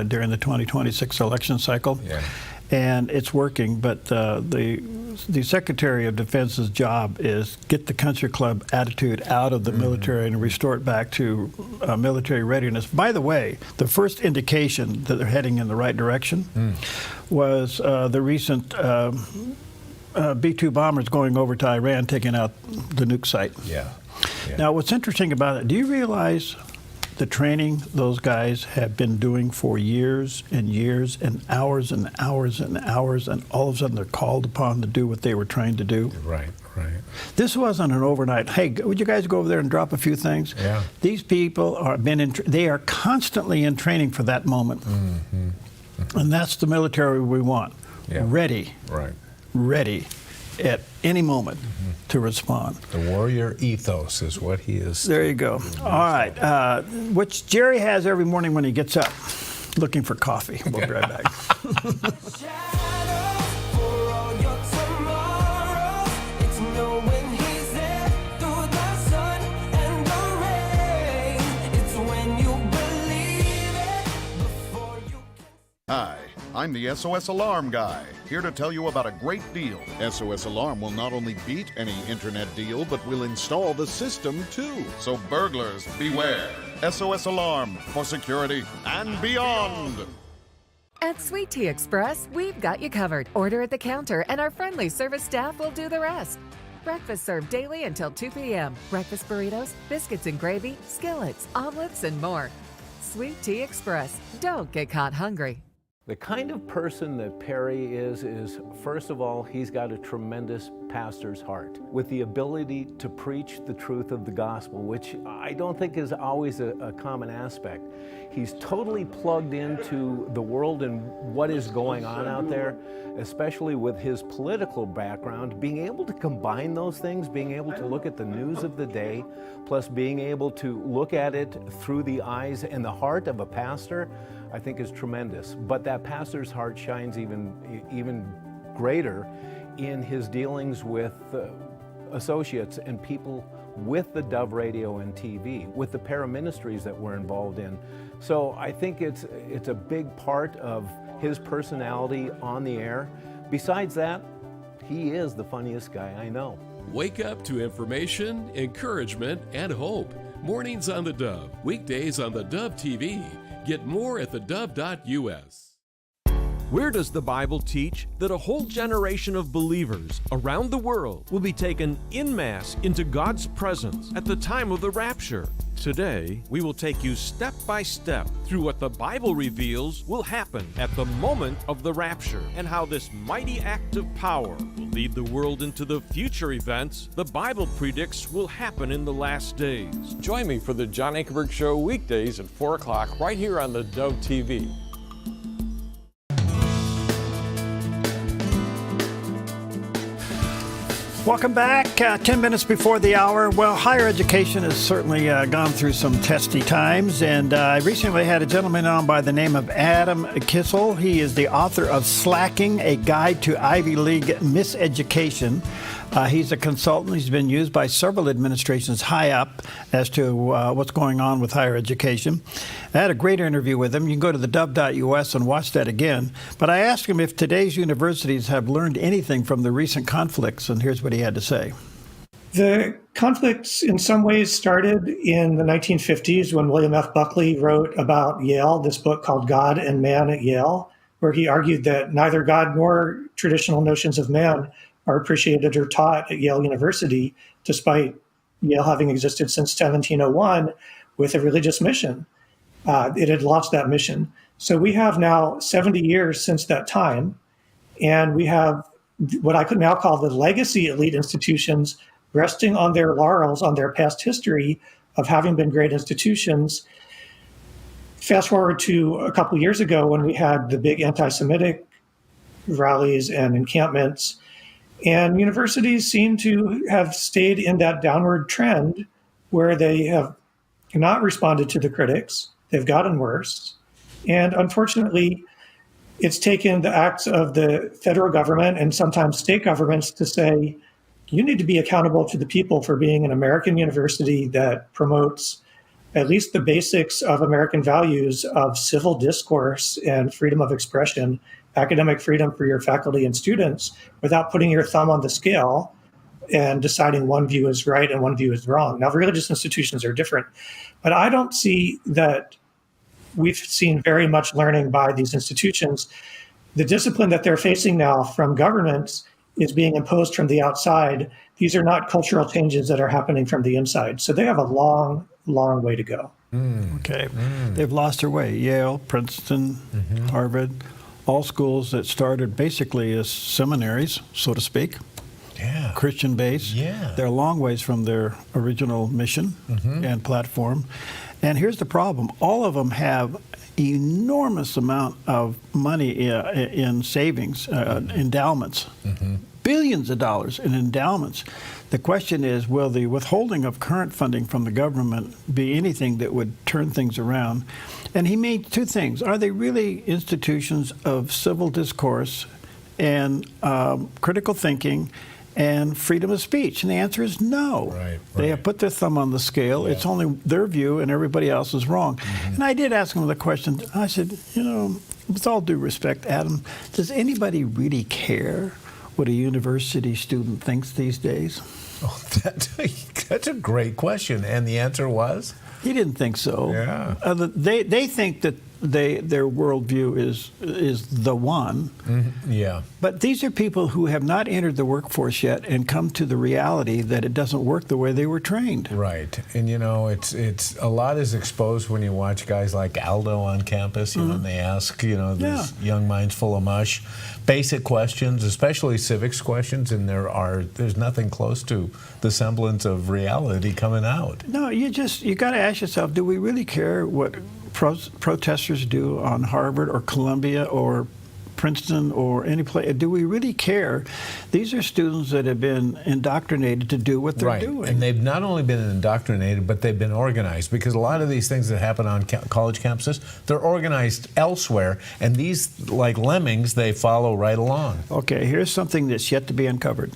during the 2026 election cycle. Yeah. And it's working, but the Secretary of Defense's job is get the country club attitude out of the military and restore it back to military readiness. By the way, the first indication that they're heading in the right direction was the recent B-2 bombers going over to Iran, taking out the nuke site. Yeah. Now, what's interesting about it, do you realize the training those guys have been doing for years and years and hours and hours and hours, and all of a sudden they're called upon to do what they were trained to do? Right. This wasn't an overnight, hey, would you guys go over there and drop a few things? Yeah. These people they are constantly in training for that moment. And that's the military we want. Yeah. Ready. Right. Ready at any moment to respond. The warrior ethos is what he is. There you go. All right. Which Jerry has every morning when he gets up, looking for coffee. We'll be right back. Hi, I'm the SOS Alarm guy, here to tell you about a great deal. SOS Alarm will not only beat any internet deal, but will install the system too. So burglars, beware. SOS Alarm for security and beyond. At Sweet Tea Express, we've got you covered. Order at the counter and our friendly service staff will do the rest. Breakfast served daily until 2 p.m. Breakfast burritos, biscuits and gravy, skillets, omelets, and more. Sweet Tea Express. Don't get caught hungry. The kind of person that Perry is first of all, he's got a tremendous pastor's heart, with the ability to preach the truth of the gospel, which I don't think is always a common aspect. He's totally plugged into the world and what is going on out there, especially with his political background, being able to combine those things, being able to look at the news of the day, plus being able to look at it through the eyes and the heart of a pastor, I think is tremendous. But that pastor's heart shines even greater in his dealings with associates and people with the Dove Radio and TV, with the paraministries that we're involved in. So I think it's a big part of his personality on the air. Besides that, he is the funniest guy I know. Wake up to information, encouragement, and hope. Mornings on the Dove, weekdays on the Dove TV. Get more at thedove.us. Where does the Bible teach that a whole generation of believers around the world will be taken en masse into God's presence at the time of the rapture? Today, we will take you step by step through what the Bible reveals will happen at the moment of the rapture and how this mighty act of power will lead the world into the future events the Bible predicts will happen in the last days. Join me for the John Ankerberg Show weekdays at 4 o'clock right here on the Dove TV. Welcome back. 10 minutes before the hour. Well, higher education has certainly gone through some testy times, and I recently had a gentleman on by the name of Adam Kissel. He is the author of Slacking, A Guide to Ivy League Miseducation. He's a consultant. He's been used by several administrations high up as to what's going on with higher education. I had a great interview with him. You can go to thedove.us and watch that again. But I asked him if today's universities have learned anything from the recent conflicts, and here's what he had to say. The conflicts in some ways started in the 1950s when William F. Buckley wrote about Yale, this book called God and Man at Yale, where he argued that neither God nor traditional notions of man are appreciated or taught at Yale University, despite Yale having existed since 1701 with a religious mission. It had lost that mission. So we have now 70 years since that time, and we have what I could now call the legacy elite institutions resting on their laurels, on their past history of having been great institutions. Fast forward to a couple of years ago when we had the big anti-Semitic rallies and encampments, and universities seem to have stayed in that downward trend where they have not responded to the critics. They've gotten worse. And unfortunately, it's taken the acts of the federal government and sometimes state governments to say, you need to be accountable to the people for being an American university that promotes at least the basics of American values of civil discourse and freedom of expression, academic freedom for your faculty and students, without putting your thumb on the scale and deciding one view is right and one view is wrong. Now, religious institutions are different, but I don't see that we've seen very much learning by these institutions. The discipline that they're facing now from governments is being imposed from the outside. These are not cultural changes that are happening from the inside. So they have a long, long way to go. Okay. They've lost their way. Yale, Princeton, Harvard, all schools that started basically as seminaries, so to speak. Yeah. Christian based. Yeah. They're a long ways from their original mission and platform. And here's the problem. All of them have enormous amount of money in savings, endowments, billions of dollars in endowments. The question is, will the withholding of current funding from the government be anything that would turn things around? And he made two things. Are they really institutions of civil discourse and critical thinking and freedom of speech? And the answer is no. They have put their thumb on the scale. It's only their view and everybody else is wrong. And I did ask him the question. I said, you know, with all due respect, Adam, does anybody really care what a university student thinks these days? Oh, that's a great question. And the answer was? He didn't think so. Yeah. They think that their worldview is the one. Yeah. But these are people who have not entered the workforce yet and come to the reality that it doesn't work the way they were trained. Right. And, it's a lot is exposed when you watch guys like Aldo on campus, and they ask, these young minds full of mush, basic questions, especially civics questions, and there's nothing close to the semblance of reality coming out. No, you got to ask yourself, do we really care what protesters do on Harvard or Columbia or Princeton or any place? Do we really care? These are students that have been indoctrinated to do what they're doing. And they've not only been indoctrinated, but they've been organized, because a lot of these things that happen on college campuses, they're organized elsewhere, and these, like lemmings, they follow right along. Okay, here's something that's yet to be uncovered.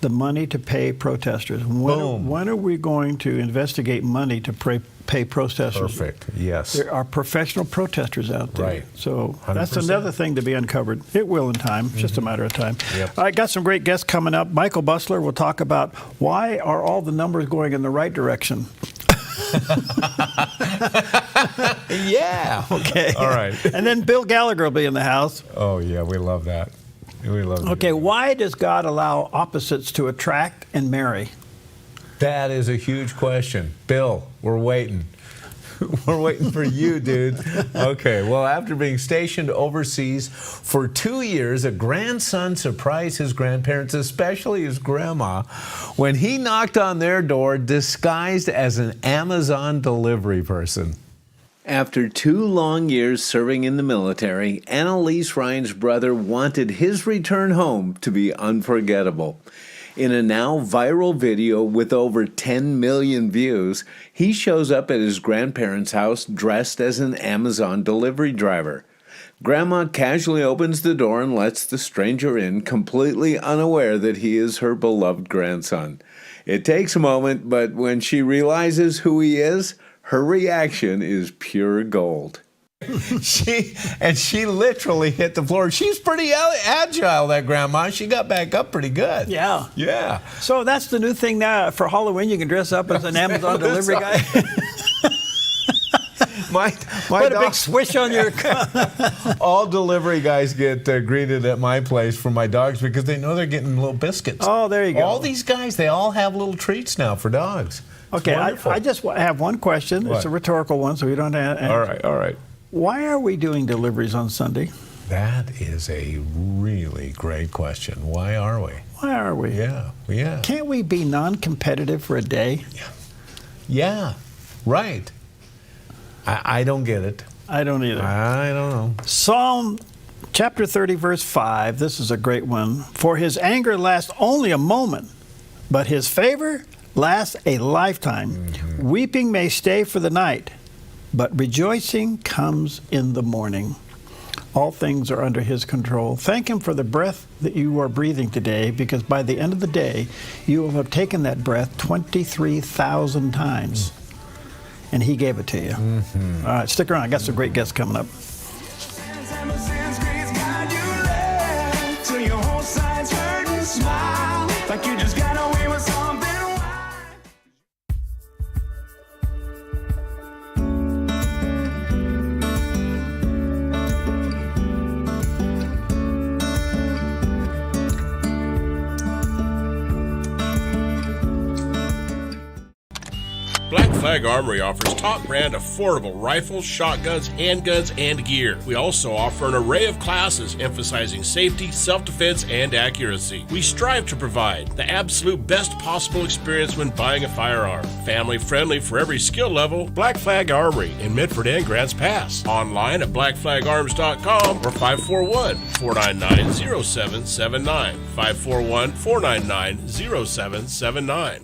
The money to pay protesters. When are we going to investigate money to pay protesters? Perfect, yes. There are professional protesters out there. Right. So 100%. That's another thing to be uncovered. It will in time, it's just a matter of time. Yep. I got some great guests coming up. Michael Busler will talk about why are all the numbers going in the right direction. Yeah. Okay. All right. And then Bill Gallagher will be in the house. Oh, yeah, we love that. We love that. Okay, why does God allow opposites to attract and marry? That is a huge question. Bill, we're waiting. We're waiting for you, dude. Okay, well, after being stationed overseas for 2 years, a grandson surprised his grandparents, especially his grandma, when he knocked on their door disguised as an Amazon delivery person. After 2 long years serving in the military, Annalise Ryan's brother wanted his return home to be unforgettable. In a now viral video with over 10 million views, he shows up at his grandparents' house dressed as an Amazon delivery driver. Grandma casually opens the door and lets the stranger in, completely unaware that he is her beloved grandson. It takes a moment, but when she realizes who he is, her reaction is pure gold. She literally hit the floor. She's pretty agile, that grandma. She got back up pretty good. Yeah. Yeah. So that's the new thing now. For Halloween, you can dress up as an Amazon delivery guy. My Put a big swish on your car. All delivery guys get greeted at my place for my dogs because they know they're getting little biscuits. Oh, there you go. All these guys, they all have little treats now for dogs. Okay, I just have one question. What? It's a rhetorical one, so we don't have. All right. Why are we doing deliveries on Sunday? That is a really great question. Why are we? Why are we? Yeah. Can't we be non-competitive for a day? Yeah, right. I don't get it. I don't either. I don't know. Psalm chapter 30, verse 5. This is a great one. For his anger lasts only a moment, but his favor lasts a lifetime. Weeping may stay for the night, but rejoicing comes in the morning. All things are under his control. Thank him for the breath that you are breathing today, because by the end of the day, you will have taken that breath 23,000 times. And he gave it to you. All right, stick around. I got some great guests coming up. Black Flag Armory offers top brand affordable rifles, shotguns, handguns, and gear. We also offer an array of classes emphasizing safety, self-defense, and accuracy. We strive to provide the absolute best possible experience when buying a firearm. Family friendly for every skill level. Black Flag Armory in Medford and Grants Pass. Online at blackflagarms.com or 541-499-0779. 541-499-0779.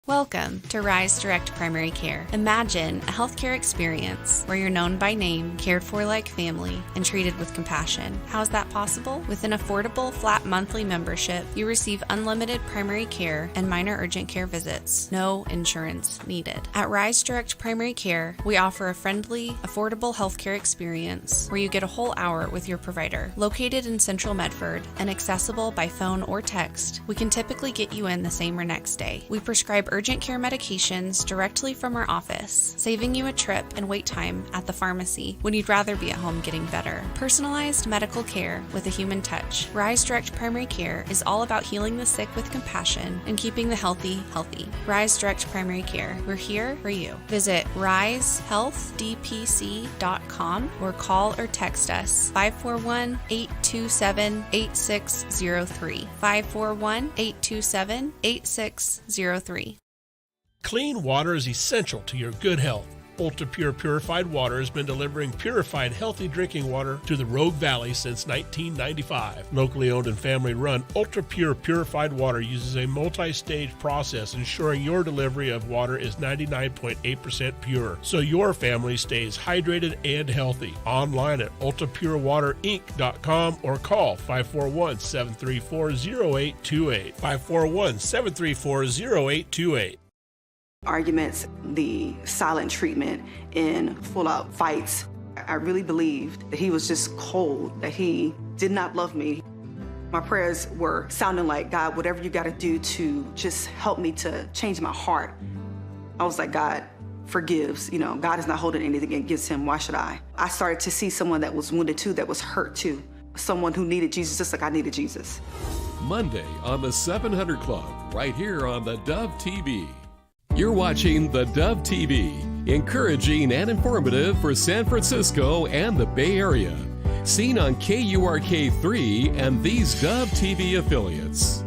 Welcome to Rise Direct Primary Care. Imagine a healthcare experience where you're known by name, cared for like family, and treated with compassion. How is that possible? With an affordable, flat monthly membership, you receive unlimited primary care and minor urgent care visits. No insurance needed. At Rise Direct Primary Care, we offer a friendly, affordable healthcare experience where you get a whole hour with your provider. Located in Central Medford and accessible by phone or text, we can typically get you in the same or next day. We prescribe urgent urgent care medications directly from our office, saving you a trip and wait time at the pharmacy when you'd rather be at home getting better. Personalized medical care with a human touch. Rise Direct Primary Care is all about healing the sick with compassion and keeping the healthy healthy. Rise Direct Primary Care. We're here for you. Visit risehealthdpc.com or call or text us 541-827-8603. 541-827-8603. Clean water is essential to your good health. Ultra Pure Purified Water has been delivering purified, healthy drinking water to the Rogue Valley since 1995. Locally owned and family run, Ultra Pure Purified Water uses a multi-stage process ensuring your delivery of water is 99.8% pure, so your family stays hydrated and healthy. Online at ultrapurewaterinc.com or call 541-734-0828. 541-734-0828. Arguments, the silent treatment in full-out fights. I really believed that he was just cold, that he did not love me. My prayers were sounding like, God, whatever you got to do to just help me to change my heart. I was like, God forgives. God is not holding anything against him. Why should I? I started to see someone that was wounded too, that was hurt too. Someone who needed Jesus just like I needed Jesus. Monday on the 700 Club, right here on the Dove TV. You're watching the Dove TV, encouraging and informative for San Francisco and the Bay Area. Seen on KURK3 and these Dove TV affiliates.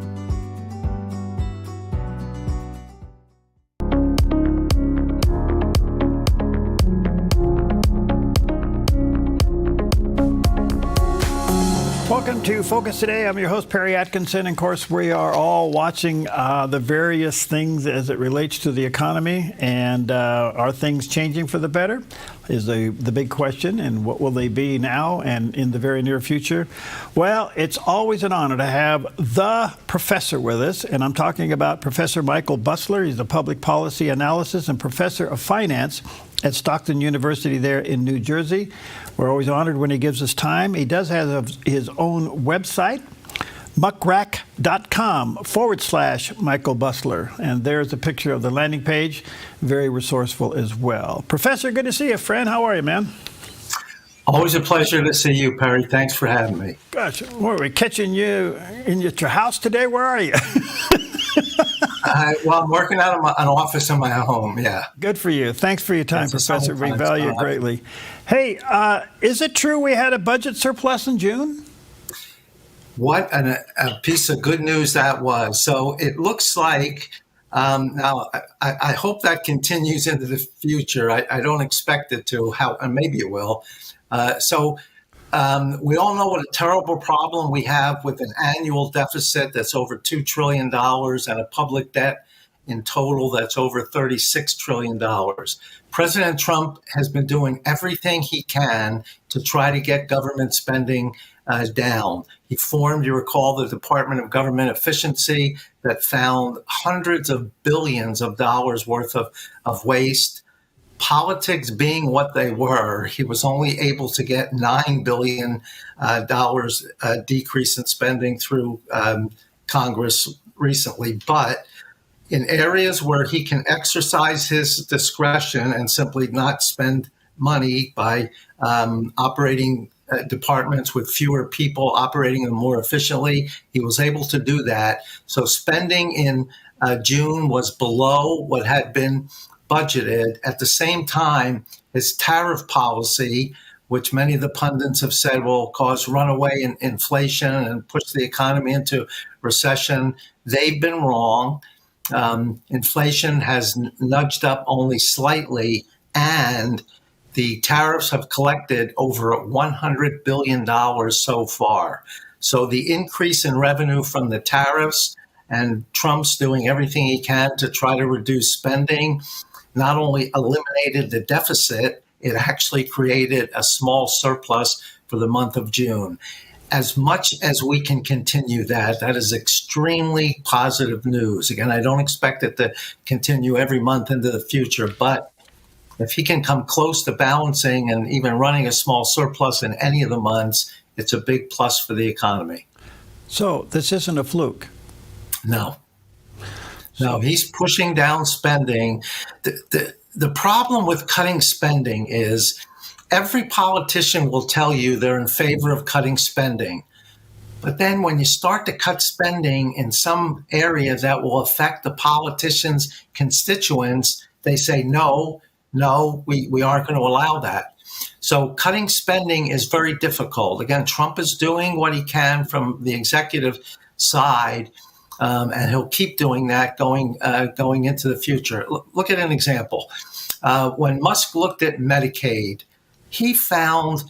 Welcome to Focus Today. I'm your host, Perry Atkinson. And of course, we are all watching the various things as it relates to the economy. And are things changing for the better is the big question. And what will they be now and in the very near future? Well, it's always an honor to have the professor with us. And I'm talking about Professor Michael Busler. He's a public policy analysis and professor of finance at Stockton University there in New Jersey. We're always honored when he gives us time. He does have his own website, muckrack.com/Michael Busler. And there's a picture of the landing page. Very resourceful as well. Professor, good to see you, friend. How are you, man? Always a pleasure to see you, Perry. Thanks for having me. Gosh, were we catching you at your house today? Where are you? Well, I'm working out of an office in my home, yeah. Good for you. Thanks for your time, Professor. We value it greatly. Hey, is it true we had a budget surplus in June? What a piece of good news that was. So it looks like, now I hope that continues into the future. I don't expect it to, and maybe it will. We all know what a terrible problem we have with an annual deficit that's over $2 trillion and a public debt in total that's over $36 trillion. President Trump has been doing everything he can to try to get government spending down. He formed, you recall, the Department of Government Efficiency that found hundreds of billions of dollars worth of waste. Politics being what they were, he was only able to get $9 billion decrease in spending through Congress recently. But in areas where he can exercise his discretion and simply not spend money by operating departments with fewer people, operating them more efficiently, he was able to do that. So spending in June was below what had been budgeted. At the same time, his tariff policy, which many of the pundits have said will cause runaway inflation and push the economy into recession, they've been wrong. Inflation has nudged up only slightly, and the tariffs have collected over $100 billion so far. So the increase in revenue from the tariffs and Trump's doing everything he can to try to reduce spending not only eliminated the deficit, it actually created a small surplus for the month of June. As much as we can continue that is extremely positive news. Again, I don't expect it to continue every month into the future, but if he can come close to balancing and even running a small surplus in any of the months, it's a big plus for the economy. So this isn't a fluke. No. No, he's pushing down spending. The problem with cutting spending is every politician will tell you they're in favor of cutting spending. But then when you start to cut spending in some area that will affect the politicians' constituents, they say, no, we aren't going to allow that. So cutting spending is very difficult. Again, Trump is doing what he can from the executive side, and he'll keep doing that going into the future. Look at an example. When Musk looked at Medicaid, he found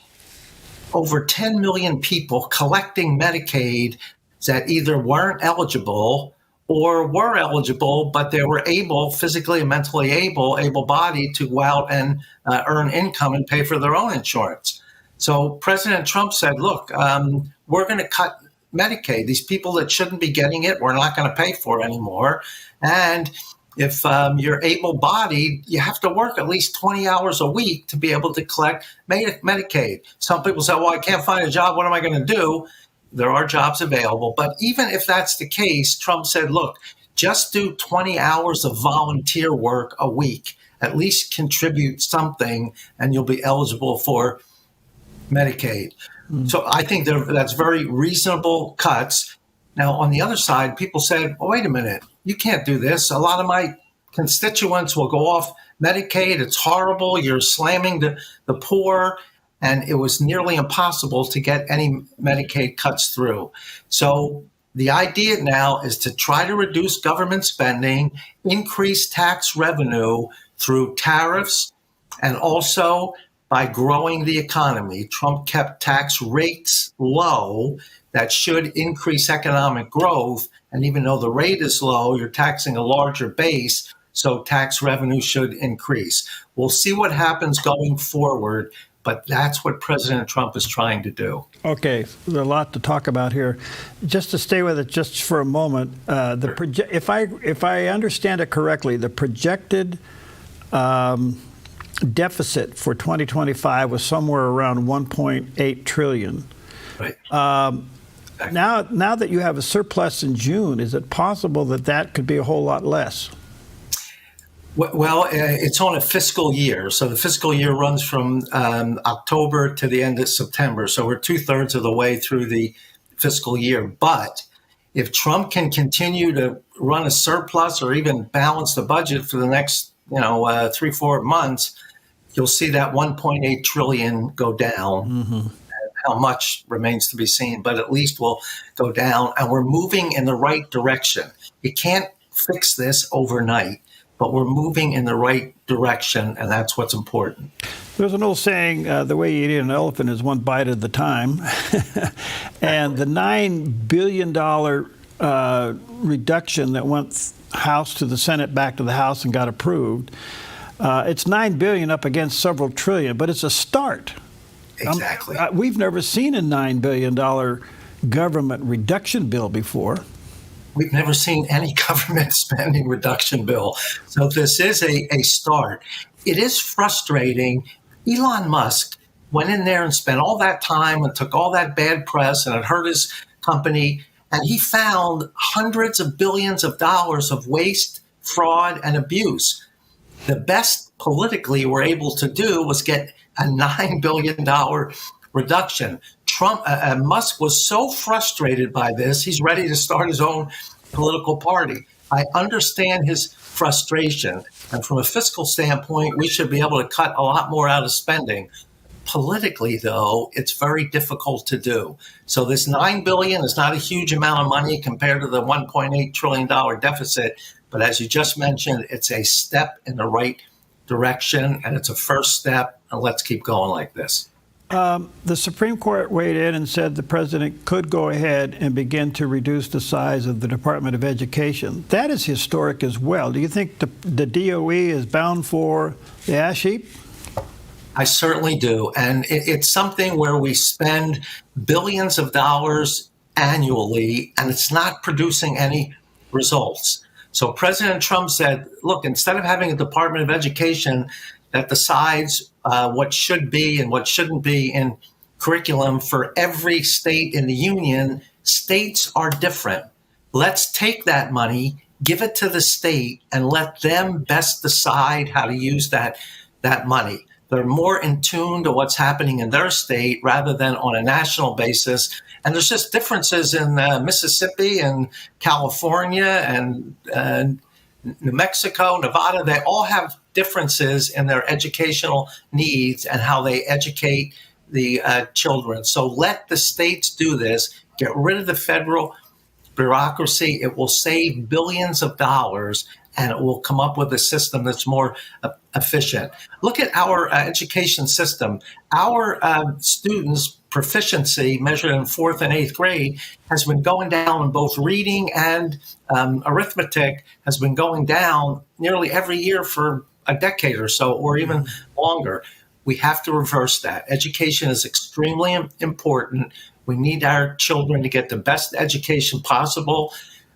over 10 million people collecting Medicaid that either weren't eligible or were eligible, but they were physically and mentally able-bodied to go out and earn income and pay for their own insurance. So President Trump said, look, we're going to cut Medicaid. These people that shouldn't be getting it, we're not going to pay for anymore. And if you're able-bodied, you have to work at least 20 hours a week to be able to collect Medicaid. Some people say, well, I can't find a job. What am I going to do? There are jobs available. But even if that's the case, Trump said, look, just do 20 hours of volunteer work a week. At least contribute something, and you'll be eligible for Medicaid. So I think that's very reasonable cuts. Now, on the other side, people said, well, wait a minute, you can't do this. A lot of my constituents will go off Medicaid. It's horrible. You're slamming the poor. And it was nearly impossible to get any Medicaid cuts through. So the idea now is to try to reduce government spending, increase tax revenue through tariffs, and also by growing the economy. Trump kept tax rates low. That should increase economic growth. And even though the rate is low, you're taxing a larger base, so tax revenue should increase. We'll see what happens going forward, but that's what President Trump is trying to do. Okay, there's a lot to talk about here. Just to stay with it just for a moment, if I understand it correctly, the projected deficit for 2025 was somewhere around 1.8 trillion. Right. Now that you have a surplus in June, is it possible that could be a whole lot less? Well, it's on a fiscal year. So the fiscal year runs from October to the end of September. So we're 2/3 of the way through the fiscal year. But if Trump can continue to run a surplus or even balance the budget for the next 3-4 months, you'll see that 1.8 trillion go down. Mm-hmm. How much remains to be seen, but at least we'll go down, and we're moving in the right direction. You can't fix this overnight, but we're moving in the right direction, and that's what's important. There's an old saying, the way you eat an elephant is one bite at a time. And the $9 billion reduction that went House to the Senate, back to the House, and got approved, it's $9 billion up against several trillion, but it's a start. Exactly. We've never seen a $9 billion government reduction bill before. We've never seen any government spending reduction bill. So this is a start. It is frustrating. Elon Musk went in there and spent all that time and took all that bad press, and it hurt his company. And he found hundreds of billions of dollars of waste, fraud, and abuse. The best politically we're able to do was get a $9 billion reduction. Musk was so frustrated by this, he's ready to start his own political party. I understand his frustration. And from a fiscal standpoint, we should be able to cut a lot more out of spending. Politically, though, it's very difficult to do. So this $9 billion is not a huge amount of money compared to the $1.8 trillion deficit. But as you just mentioned, it's a step in the right direction, and it's a first step, and let's keep going like this. The Supreme Court weighed in and said the president could go ahead and begin to reduce the size of the Department of Education. That is historic as well. Do you think the DOE is bound for the ash heap? I certainly do. And it's something where we spend billions of dollars annually, and it's not producing any results. So President Trump said, look, instead of having a Department of Education that decides what should be and what shouldn't be in curriculum for every state in the union, states are different. Let's take that money, give it to the state and let them best decide how to use that money. They're more in tune to what's happening in their state rather than on a national basis. And there's just differences in Mississippi and California and New Mexico, Nevada. They all have differences in their educational needs and how they educate the children. So let the states do this. Get rid of the federal bureaucracy. It will save billions of dollars, and it will come up with a system that's more efficient. Look at our education system. Our students' proficiency measured in 4th and 8th grade has been going down in both reading and arithmetic has been going down nearly every year for a decade or so, or even longer. We have to reverse that. Education is extremely important. We need our children to get the best education possible.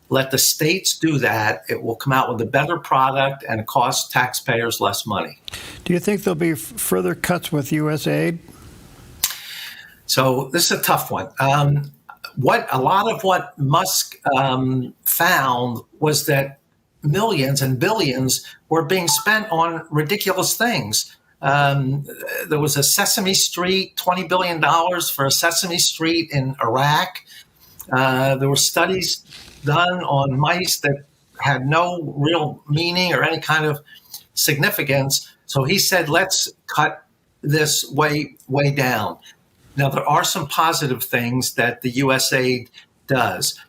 Let the states do that. It will come out with a better product and cost taxpayers less money. Do you think there'll be further cuts with U.S. aid? So this is a tough one. A lot of what Musk found was that millions and billions were being spent on ridiculous things. There was a Sesame Street, $20 billion for a Sesame Street in Iraq. There were studies done on mice that had no real meaning or any kind of significance. So he said, let's cut this way down. Now, there are some positive things that the USAID does,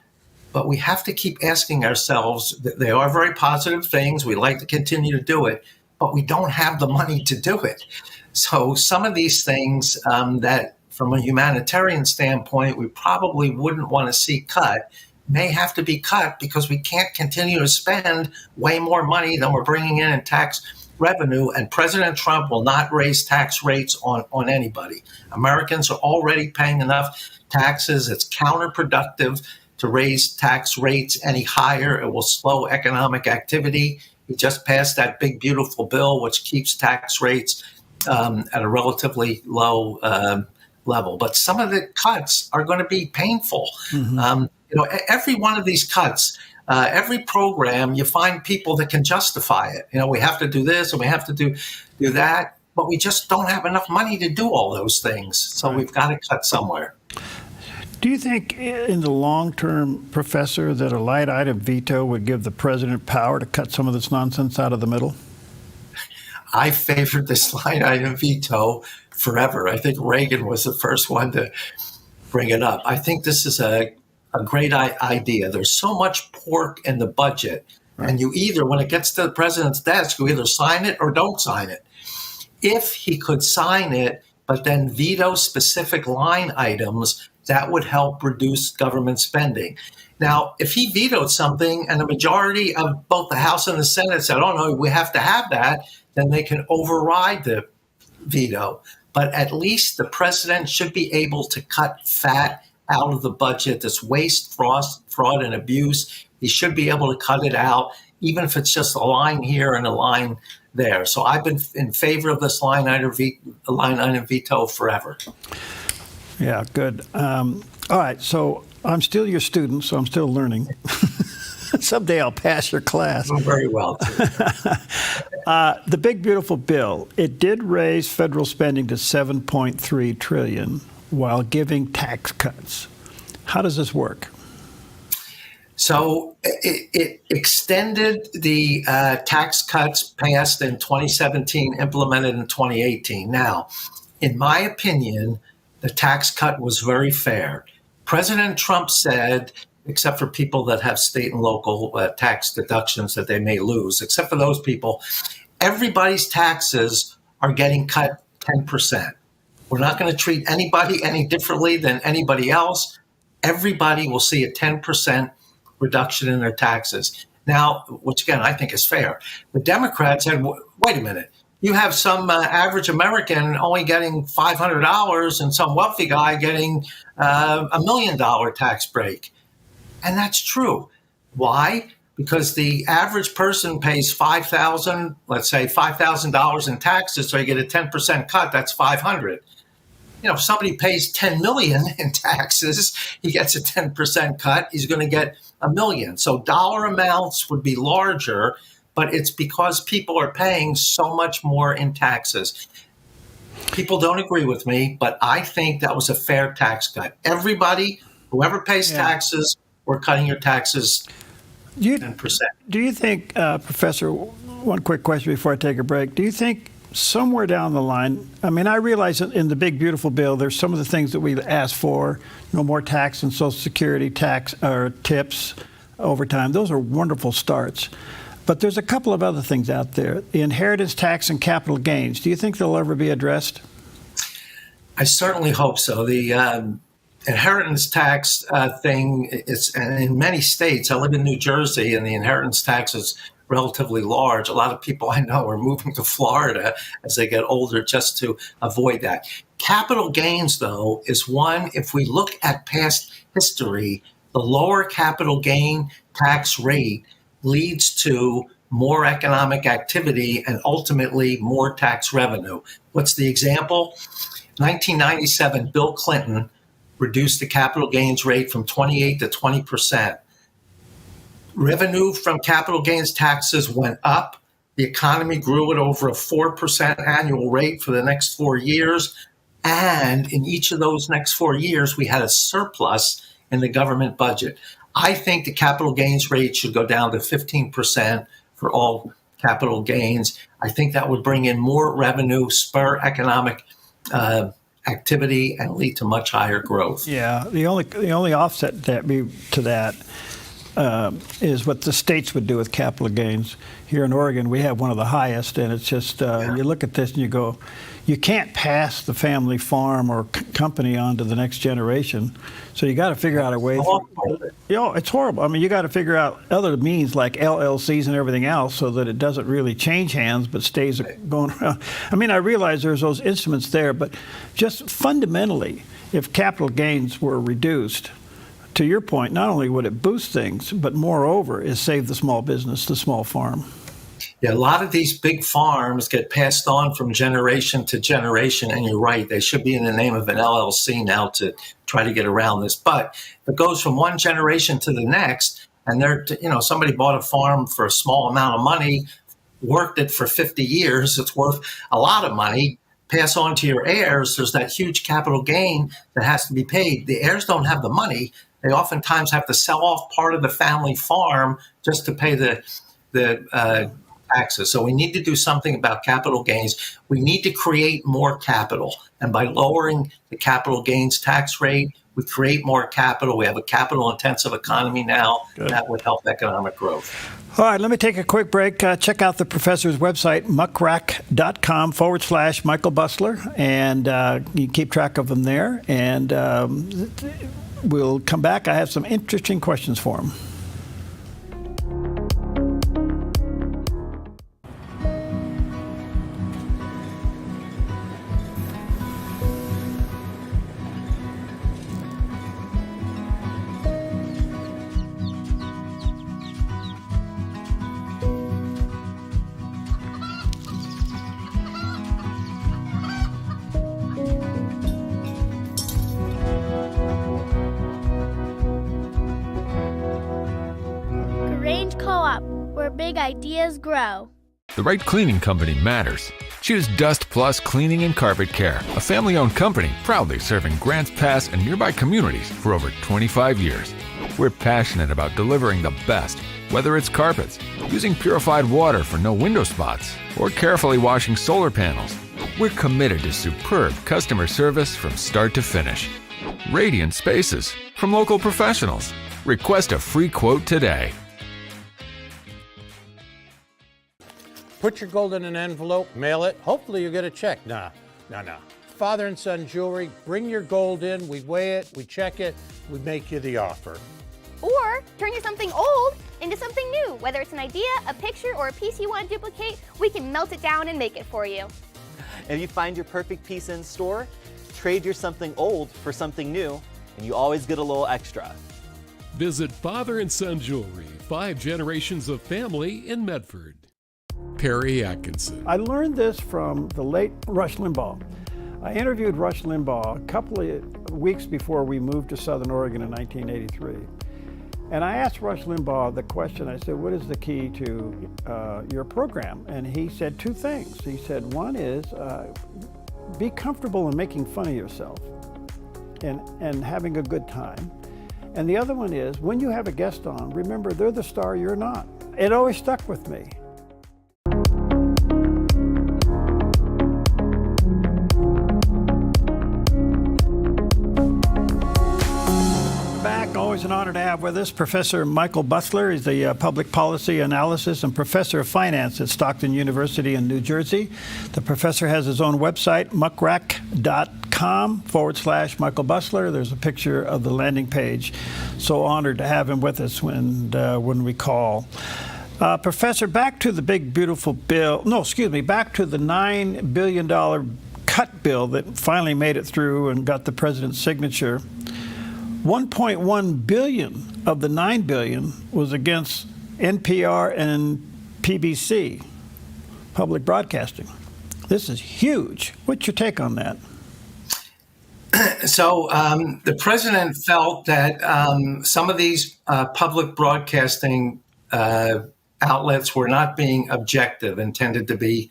but we have to keep asking ourselves that they are very positive things. We like to continue to do it, but we don't have the money to do it. So some of these things that from a humanitarian standpoint, we probably wouldn't want to see cut may have to be cut because we can't continue to spend way more money than we're bringing in tax revenue. And President Trump will not raise tax rates on anybody. Americans are already paying enough taxes. It's counterproductive to raise tax rates any higher. It will slow economic activity. He just passed that big, beautiful bill, which keeps tax rates at a relatively low level. But some of the cuts are going to be painful. Mm-hmm. Every one of these cuts, every program, you find people that can justify it. We have to do this and we have to do that, but we just don't have enough money to do all those things. So we've got to cut somewhere. Do you think in the long term, Professor, that a light item veto would give the president power to cut some of this nonsense out of the middle? I favored this light item veto forever. I think Reagan was the first one to bring it up. I think this is a great idea. There's so much pork in the budget, and you either, when it gets to the president's desk, you either sign it or don't sign it. If he could sign it, but then veto specific line items, that would help reduce government spending. Now, if he vetoed something and the majority of both the House and the Senate said, oh, no, we have to have that, then they can override the veto. But at least the president should be able to cut fat out of the budget, this waste, fraud, and abuse. He should be able to cut it out, even if it's just a line here and a line there. So I've been in favor of this line item veto forever. Yeah, good. All right, so I'm still your student, so I'm still learning. Someday I'll pass your class. Very well. The big, beautiful bill, it did raise federal spending to $7.3 trillion while giving tax cuts. How does this work? So it extended the tax cuts passed in 2017, implemented in 2018. Now, in my opinion, the tax cut was very fair. President Trump said, except for people that have state and local tax deductions that they may lose, except for those people, everybody's taxes are getting cut 10%. We're not going to treat anybody any differently than anybody else. Everybody will see a 10% reduction in their taxes. Now, which again, I think is fair. The Democrats said, wait a minute. You have some average American only getting $500 and some wealthy guy getting $1 million tax break. And that's true. Why? Because the average person pays $5,000, let's say $5,000 in taxes, so you get a 10% cut, that's $500. If somebody pays $10 million in taxes, he gets a 10% cut, he's going to get $1 million. So dollar amounts would be larger, but it's because people are paying so much more in taxes. People don't agree with me, but I think that was a fair tax cut. Everybody, whoever pays taxes, we're cutting your taxes 10%. Do you think, Professor, one quick question before I take a break, do you think somewhere down the line, I mean, I realize that in the big, beautiful bill, there's some of the things that we asked for, no more tax and Social Security tax or tips, overtime. Those are wonderful starts. But there's a couple of other things out there. The inheritance tax and capital gains. Do you think they'll ever be addressed? I certainly hope so. The inheritance tax thing, and in many states, I live in New Jersey, and the inheritance tax is relatively large. A lot of people I know are moving to Florida as they get older just to avoid that. Capital gains, though, is one, if we look at past history, the lower capital gain tax rate leads to more economic activity and ultimately more tax revenue. What's the example? 1997, Bill Clinton reduced the capital gains rate from 28 to 20%. Revenue from capital gains taxes went up. The economy grew at over a 4% annual rate for the next 4 years. And in each of those next 4 years, we had a surplus in the government budget. I think the capital gains rate should go down to 15% for all capital gains. I think that would bring in more revenue, spur economic activity, and lead to much higher growth. Yeah, the only offset to that is what the states would do with capital gains. Here in Oregon, we have one of the highest, and it's just you look at this and you go, you can't pass the family farm or company on to the next generation. So you got to figure out a way. It's horrible. I mean, you got to figure out other means like LLCs and everything else so that it doesn't really change hands but stays going around. I mean, I realize there's those instruments there, but just fundamentally, if capital gains were reduced, to your point, not only would it boost things, but moreover, it save the small business, the small farm. Yeah, a lot of these big farms get passed on from generation to generation, and you're right, they should be in the name of an LLC now to try to get around this. But if it goes from one generation to the next, and somebody bought a farm for a small amount of money, worked it for 50 years, it's worth a lot of money, pass on to your heirs, there's that huge capital gain that has to be paid. The heirs don't have the money. They oftentimes have to sell off part of the family farm just to pay the taxes. So we need to do something about capital gains. We need to create more capital. And by lowering the capital gains tax rate, we create more capital. We have a capital-intensive economy now. Good. That would help economic growth. All right, let me take a quick break. Check out the professor's website, muckrack.com/Michael Busler, and you can keep track of them there. And we'll come back. I have some interesting questions for him. Ideas grow. The right cleaning company matters. Choose Dust Plus Cleaning and Carpet Care, a family-owned company proudly serving Grants Pass and nearby communities for over 25 years. We're passionate about delivering the best, whether it's carpets, using purified water for no window spots, or carefully washing solar panels. We're committed to superb customer service from start to finish. Radiant spaces from local professionals. Request a free quote today. Put your gold in an envelope, mail it. Hopefully you get a check. No. Father and son jewelry, bring your gold in, we weigh it, we check it, we make you the offer. Or turn your something old into something new. Whether it's an idea, a picture, or a piece you want to duplicate, we can melt it down and make it for you. If you find your perfect piece in store, trade your something old for something new, and you always get a little extra. Visit Father and Son Jewelry, 5 generations of family in Medford. Perry Atkinson. I learned this from the late Rush Limbaugh. I interviewed Rush Limbaugh a couple of weeks before we moved to Southern Oregon in 1983. And I asked Rush Limbaugh the question, I said, what is the key to your program? And he said two things. He said, one is be comfortable in making fun of yourself and having a good time. And the other one is, when you have a guest on, remember they're the star, you're not. It always stuck with me. Always an honor to have with us Professor Michael Busler. He's the Public Policy Analysis and Professor of Finance at Stockton University in New Jersey. The professor has his own website, muckrack.com/Michael Busler. There's a picture of the landing page. So honored to have him with us when we call. Professor, back to the big, beautiful bill. No, excuse me, back to the $9 billion cut bill that finally made it through and got the president's signature. 1.1 billion of the 9 billion was against NPR and PBC, public broadcasting. This is huge. What's your take on that? So the president felt that some of these public broadcasting outlets were not being objective and tended to be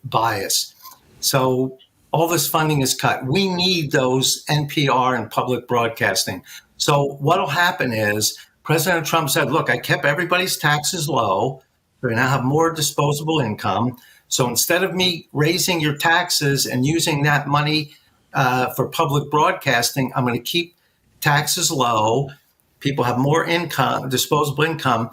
biased. So all this funding is cut. We need those NPR and public broadcasting. So what will happen is President Trump said, look, I kept everybody's taxes low. We're going to have more disposable income. So instead of me raising your taxes and using that money for public broadcasting, I'm going to keep taxes low. People have more income, disposable income.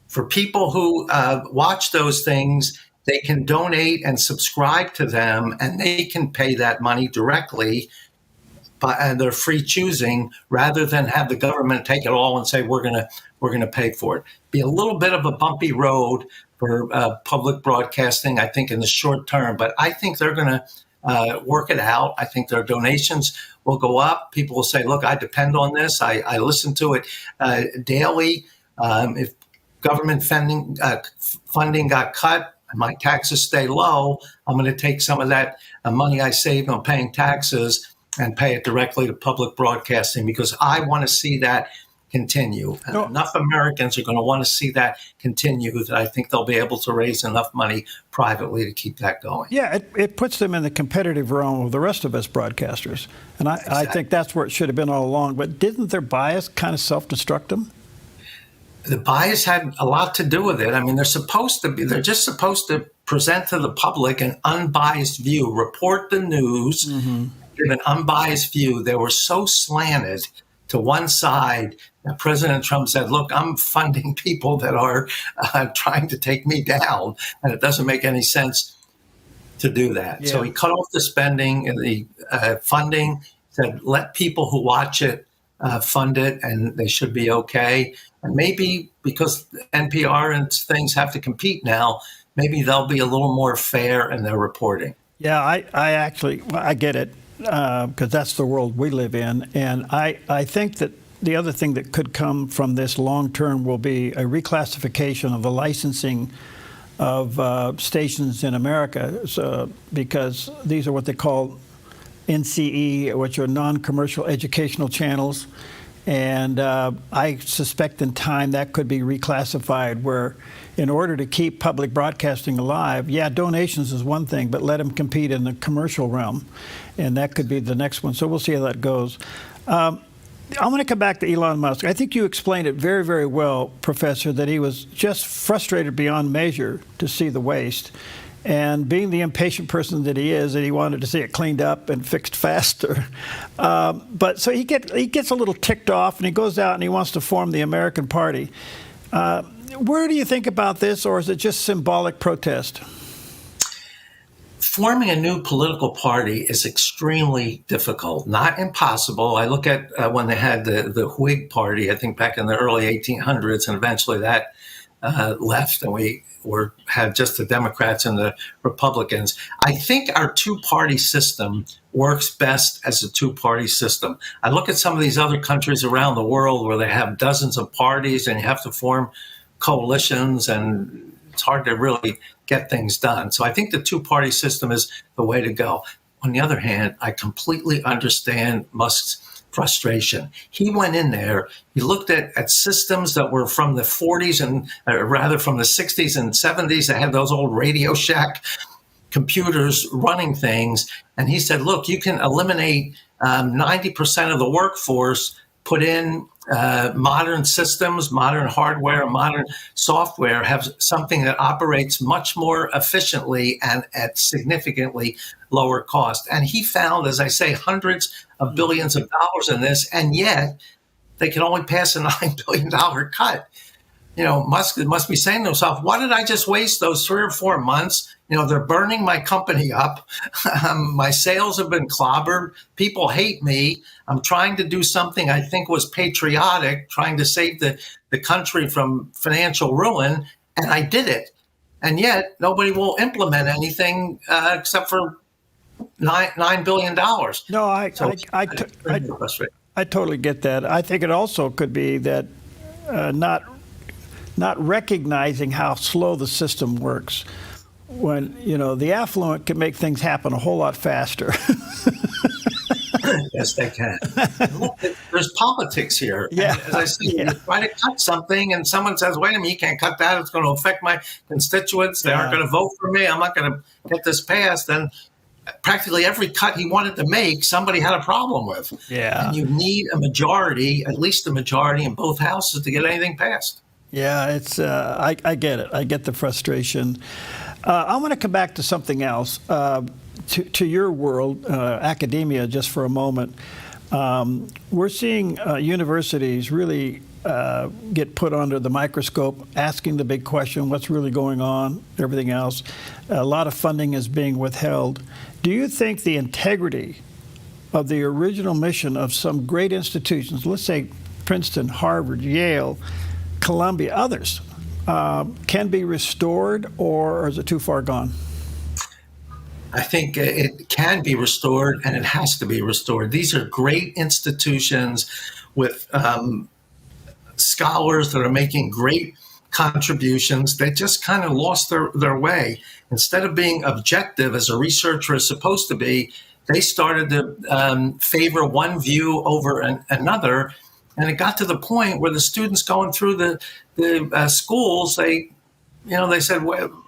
For people who watch those things, they can donate and subscribe to them, and they can pay that money directly by their free choosing, rather than have the government take it all and say we're gonna pay for it. Be a little bit of a bumpy road for public broadcasting, I think, in the short term, but I think they're going to work it out. I think their donations will go up. People will say, "Look, I depend on this. I listen to it daily. If government funding got cut, my taxes stay low, I'm going to take some of that money I saved on paying taxes and pay it directly to public broadcasting, because I want to see that continue. And enough Americans are going to want to see that continue that I think they'll be able to raise enough money privately to keep that going." Yeah, it puts them in the competitive realm of the rest of us broadcasters. And I think that's where it should have been all along. But didn't their bias kind of self-destruct them? The bias had a lot to do with it. I mean, they're just supposed to present to the public an unbiased view, report the news, give an unbiased view. They were so slanted to one side that President Trump said, look, I'm funding people that are trying to take me down, and it doesn't make any sense to do that. Yeah. So he cut off the spending and the funding, said, let people who watch it fund it, and they should be okay. And maybe because NPR and things have to compete now, maybe they'll be a little more fair in their reporting. Yeah, I get it, because that's the world we live in. And I think that the other thing that could come from this long term will be a reclassification of the licensing of stations in America, because these are what they call NCE, which are non-commercial educational channels. And I suspect in time that could be reclassified, where in order to keep public broadcasting alive, donations is one thing, but let them compete in the commercial realm. And that could be the next one. So we'll see how that goes. I want to come back to Elon Musk. I think you explained it very, very well, Professor, that he was just frustrated beyond measure to see the waste. And being the impatient person that he is, that he wanted to see it cleaned up and fixed faster. But so he gets a little ticked off, and he goes out and he wants to form the American Party. Where do you think about this, or is it just symbolic protest? Forming a new political party is extremely difficult, not impossible. I look at when they had the Whig Party, I think back in the early 1800s, and eventually that left, and we had just the Democrats and the Republicans. I think our two-party system works best as a two-party system. I look at some of these other countries around the world where they have dozens of parties and you have to form coalitions, and it's hard to really get things done. So I think the two-party system is the way to go. On the other hand, I completely understand Musk's frustration. He went in there, he looked at systems that were from the 40s and rather from the 60s and 70s that had those old Radio Shack computers running things. And he said, look, you can eliminate 90% of the workforce, put in modern systems, modern hardware, modern software, have something that operates much more efficiently and at significantly lower cost. And he found, as I say, hundreds of billions of dollars in this, and yet they can only pass a $9 billion cut. Musk must be saying to himself, why did I just waste those 3 or 4 months? They're burning my company up. My sales have been clobbered. People hate me. I'm trying to do something I think was patriotic, trying to save the country from financial ruin, and I did it. And yet nobody will implement anything except for $9 billion. No, I totally get that. I think it also could be that not recognizing how slow the system works. When, the affluent can make things happen a whole lot faster. Yes, they can. Look, there's politics here. Yeah. And as I said, you try to cut something and someone says, wait a minute, you can't cut that. It's going to affect my constituents. They aren't going to vote for me. I'm not going to get this passed. And practically every cut he wanted to make, somebody had a problem with. Yeah. And you need a majority, at least a majority in both houses to get anything passed. Yeah, it's I get it. I get the frustration. I want to come back to something else, to your world, academia, just for a moment. We're seeing universities really get put under the microscope, asking the big question, what's really going on, everything else. A lot of funding is being withheld. Do you think the integrity of the original mission of some great institutions, let's say Princeton, Harvard, Yale, Columbia, others, can be restored, or is it too far gone? I think it can be restored, and it has to be restored. These are great institutions with scholars that are making great contributions. They just kind of lost their way. Instead of being objective as a researcher is supposed to be, they started to favor one view over another. And it got to the point where the students going through the schools, they said, well,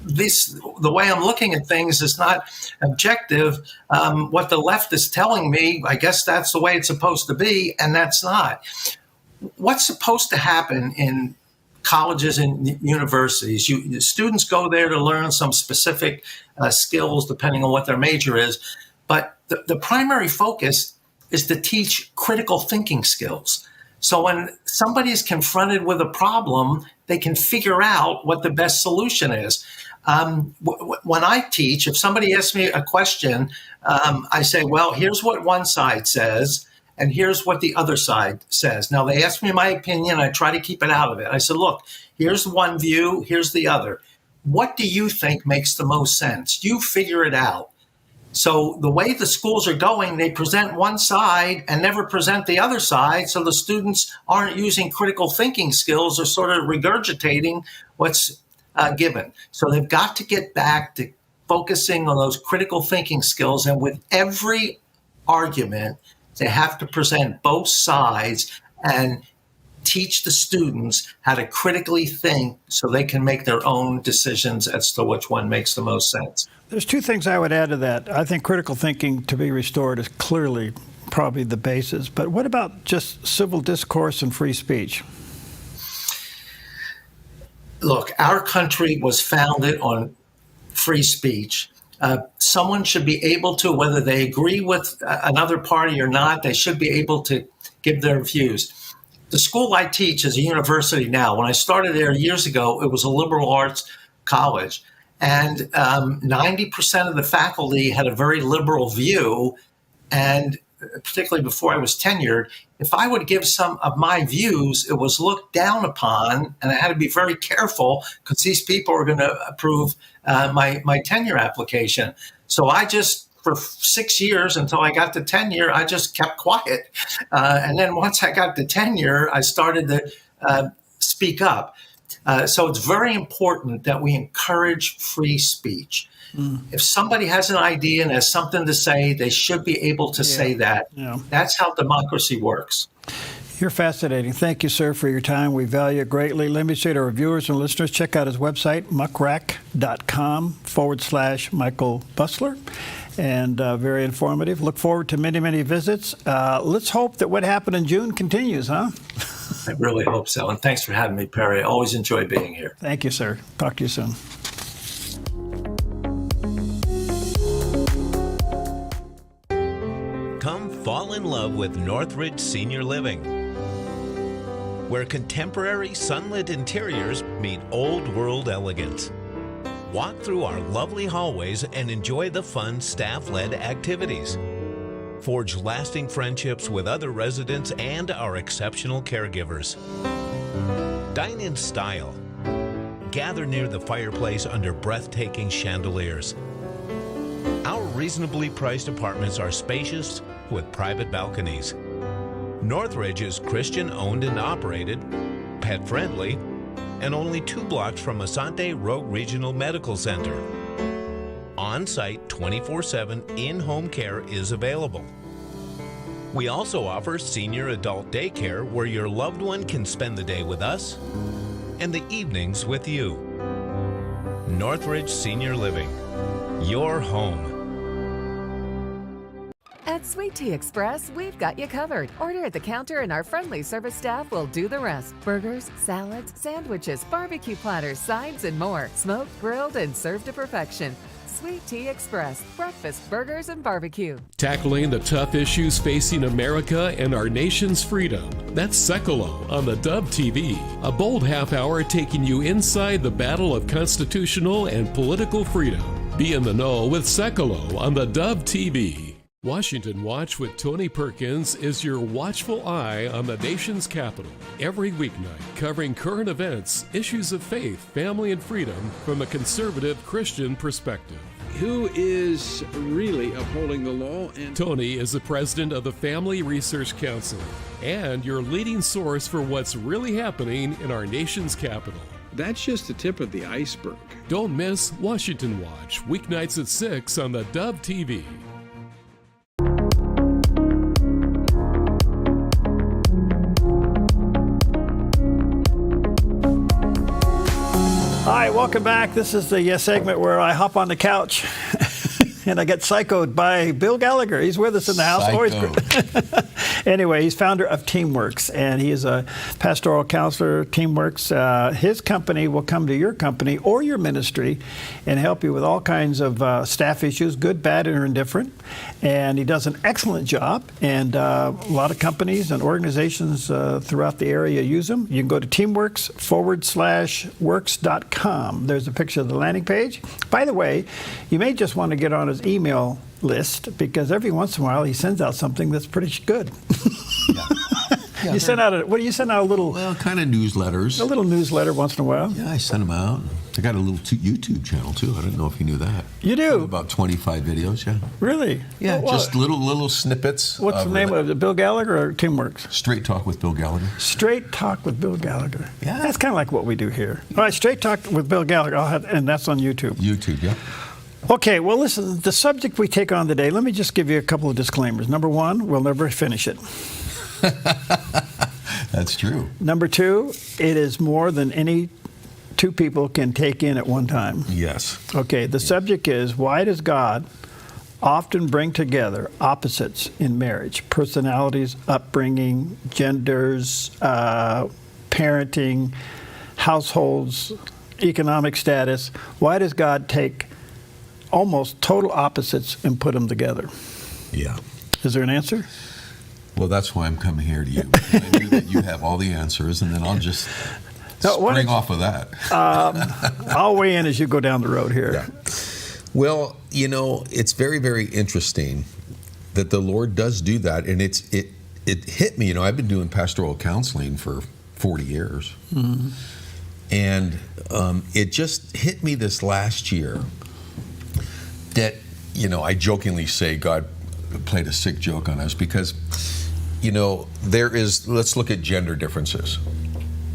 the way I'm looking at things is not objective. What the left is telling me, I guess that's the way it's supposed to be, and that's not. What's supposed to happen in colleges and universities? Students go there to learn some specific skills, depending on what their major is. But the primary focus is to teach critical thinking skills. So when somebody is confronted with a problem, they can figure out what the best solution is. When I teach, if somebody asks me a question, I say, well, here's what one side says, and here's what the other side says. Now, they ask me my opinion. I try to keep it out of it. I said, look, here's one view, here's the other. What do you think makes the most sense? You figure it out. So the way the schools are going, they present one side and never present the other side. So the students aren't using critical thinking skills, or sort of regurgitating what's given. So they've got to get back to focusing on those critical thinking skills. And with every argument, they have to present both sides and teach the students how to critically think so they can make their own decisions as to which one makes the most sense. There's two things I would add to that. I think critical thinking to be restored is clearly probably the basis. But what about just civil discourse and free speech? Look, our country was founded on free speech. Someone should be able to, whether they agree with another party or not, they should be able to give their views. The school I teach is a university now. When I started there years ago, it was a liberal arts college. And 90% of the faculty had a very liberal view. And particularly before I was tenured, if I would give some of my views, it was looked down upon. And I had to be very careful because these people are going to approve my tenure application. So I just, for 6 years until I got to tenure, I just kept quiet. And then once I got to tenure, I started to speak up. So it's very important that we encourage free speech. If somebody has an idea and has something to say, they should be able to say that. Yeah. That's how democracy works. You're fascinating. Thank you, sir, for your time. We value it greatly. Let me say to our viewers and listeners, check out his website, muckrack.com/Michael Busler. And very informative. Look forward to many, many visits. Let's hope that what happened in June continues, huh? I really hope so. And thanks for having me, Perry. I always enjoy being here. Thank you, sir. Talk to you soon. Come fall in love with Northridge Senior Living, where contemporary sunlit interiors meet old world elegance. Walk through our lovely hallways and enjoy the fun staff-led activities. Forge lasting friendships with other residents and our exceptional caregivers. Dine in style. Gather near the fireplace under breathtaking chandeliers. Our reasonably priced apartments are spacious with private balconies. Northridge is Christian-owned and operated, pet-friendly, and only 2 blocks from Asante Rogue Regional Medical Center. On-site 24/7 in-home care is available. We also offer senior adult daycare where your loved one can spend the day with us and the evenings with you. Northridge Senior Living, your home. At Sweet Tea Express, we've got you covered. Order at the counter and our friendly service staff will do the rest. Burgers, salads, sandwiches, barbecue platters, sides, and more. Smoked, grilled, and served to perfection. Sweet Tea Express, breakfast, burgers, and barbecue. Tackling the tough issues facing America and our nation's freedom. That's Sekolo on the Dove TV. A bold half hour taking you inside the battle of constitutional and political freedom. Be in the know with Sekolo on the Dove TV. Washington Watch with Tony Perkins is your watchful eye on the nation's capital. Every weeknight, covering current events, issues of faith, family, and freedom from a conservative Christian perspective. Who is really upholding the law? And Tony is the president of the Family Research Council and your leading source for what's really happening in our nation's capital. That's just the tip of the iceberg. Don't miss Washington Watch, weeknights at 6 on the Dove TV. Hi, welcome back. This is the segment where I hop on the couch and I get psychoed by Bill Gallagher. He's with us in the house. Always great. Anyway, he's founder of TeamWorks, and he is a pastoral counselor. TeamWorks, his company will come to your company or your ministry and help you with all kinds of staff issues, good, bad, or indifferent. And he does an excellent job, and a lot of companies and organizations throughout the area use him. You can go to teamworks/works.com. There's a picture of the landing page. By the way, you may just want to get on his email list because every once in a while he sends out something that's pretty good. You send out a little kind of newsletters. A little newsletter once in a while. Yeah, I send them out. I got a little YouTube channel too. I didn't know if you knew that. You do? About 25 videos, yeah. Really? Yeah, just little snippets. What's the name of it? Bill Gallagher or TeamWorks? Straight Talk with Bill Gallagher. Straight Talk with Bill Gallagher. Yeah. That's kind of like what we do here. All right, Straight Talk with Bill Gallagher, and that's on YouTube. YouTube, yeah. Okay, well, listen, the subject we take on today, let me just give you a couple of disclaimers. Number one, we'll never finish it. That's true. Number two, it is more than any two people can take in at one time. Yes. Okay, the subject is, why does God often bring together opposites in marriage? Personalities, upbringing, genders, parenting, households, economic status. Why does God take almost total opposites and put them together? Yeah. Is there an answer? Well, that's why I'm coming here to you. I knew that you have all the answers, and then I'll just spring off of that. I'll weigh in as you go down the road here. Yeah. Well, it's very, very interesting that the Lord does do that, and it hit me. I've been doing pastoral counseling for 40 years, mm-hmm. and it just hit me this last year that, I jokingly say God played a sick joke on us because, let's look at gender differences,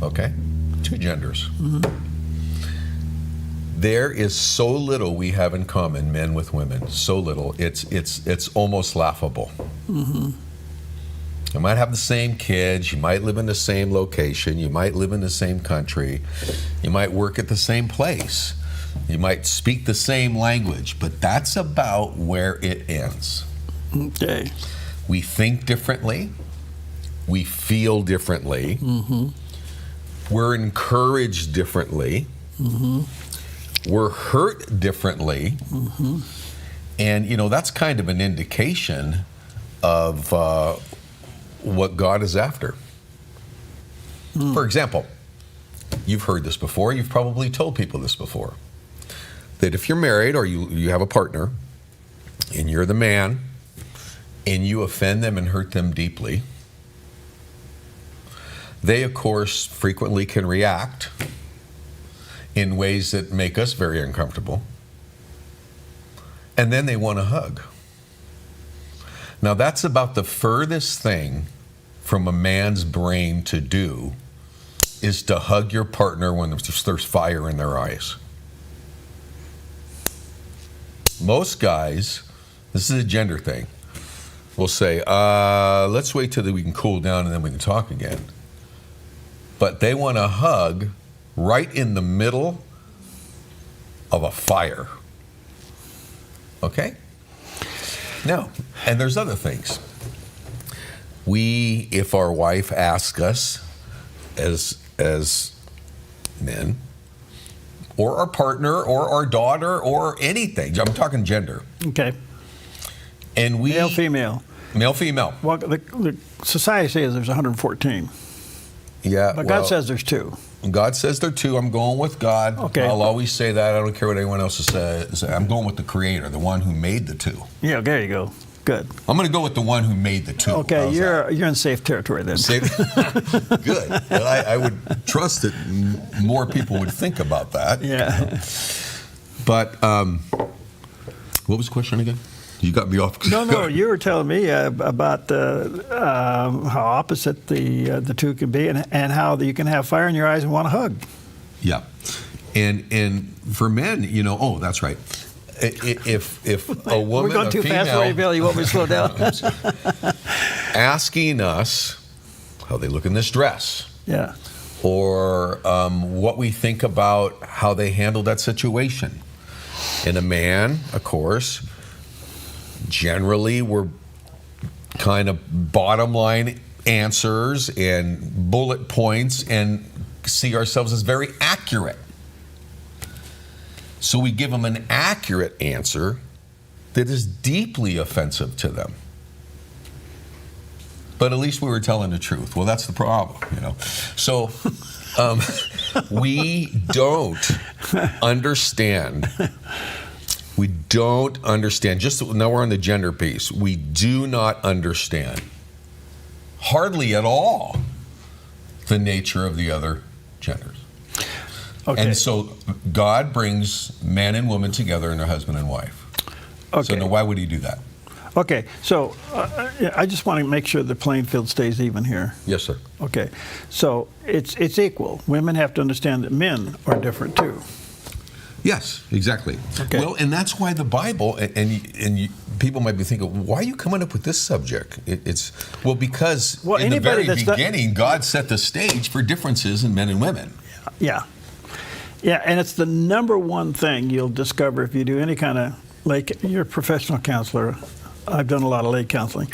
okay? Two genders. Mm-hmm. There is so little we have in common, men with women. So little. It's almost laughable. Mm-hmm. You might have the same kids. You might live in the same location. You might live in the same country. You might work at the same place. You might speak the same language. But that's about where it ends. Okay. We think differently. We feel differently. Mm-hmm. We're encouraged differently. Mm-hmm. We're hurt differently. Mm-hmm. And, that's kind of an indication of what God is after. For example, you've heard this before. You've probably told people this before. That if you're married or you have a partner and you're the man and you offend them and hurt them deeply, they, of course, frequently can react in ways that make us very uncomfortable. And then they want a hug. Now, that's about the furthest thing from a man's brain to do, is to hug your partner when there's fire in their eyes. Most guys, this is a gender thing, will say, let's wait till we can cool down and then we can talk again. But they want a hug right in the middle of a fire. Okay? No. And there's other things. If our wife asks us as men, or our partner, or our daughter, or anything, I'm talking gender. Okay. And male, female. Male, female. Well, the society says there's 114. Yeah. But God says there's 2. God says there are 2. I'm going with God. Okay. I'll always say that. I don't care what anyone else says. I'm going with the Creator, the one who made the 2. Yeah, there you go. Good. I'm going to go with the one who made the 2. Okay, you're in safe territory then. Good. Well, I would trust that more people would think about that. Yeah. But what was the question again? You got me off. No, you were telling me about how opposite the 2 can be, and how you can have fire in your eyes and want a hug. Yeah, and for men, oh, that's right. If a woman, we're going too fast for you, Bill. You want me to slow down? Asking us how they look in this dress. Yeah. Or what we think about how they handled that situation. And a man, of course, generally we're kind of bottom line answers and bullet points and see ourselves as very accurate. So we give them an accurate answer that is deeply offensive to them. But at least we were telling the truth. Well, that's the problem, So we don't understand. We don't understand. Just now we're on the gender piece. We do not understand, hardly at all, the nature of the other genders. Okay. And so God brings man and woman together and their husband and wife. Okay. So now why would he do that? Okay, so I just want to make sure the playing field stays even here. Yes, sir. Okay, so it's equal. Women have to understand that men are different too. Yes, exactly. Okay. Well, and that's why the Bible, and people might be thinking, why are you coming up with this subject? Because in the very beginning, God set the stage for differences in men and women. Yeah. Yeah, and it's the number one thing you'll discover if you do any kind of, like, you're a professional counselor. I've done a lot of lay counseling.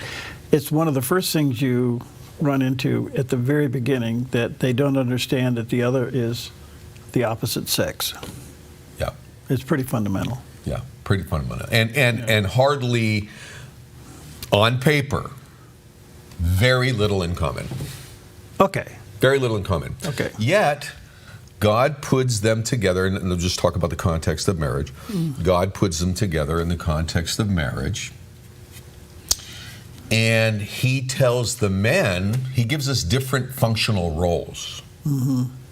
It's one of the first things you run into at the very beginning, that they don't understand that the other is the opposite sex. Yeah. It's pretty fundamental. Yeah, pretty fundamental. And hardly, on paper, very little in common. Okay. Very little in common. Okay. Yet, God puts them together, and I'll just talk about the context of marriage. God puts them together in the context of marriage. And he tells the men, he gives us different functional roles.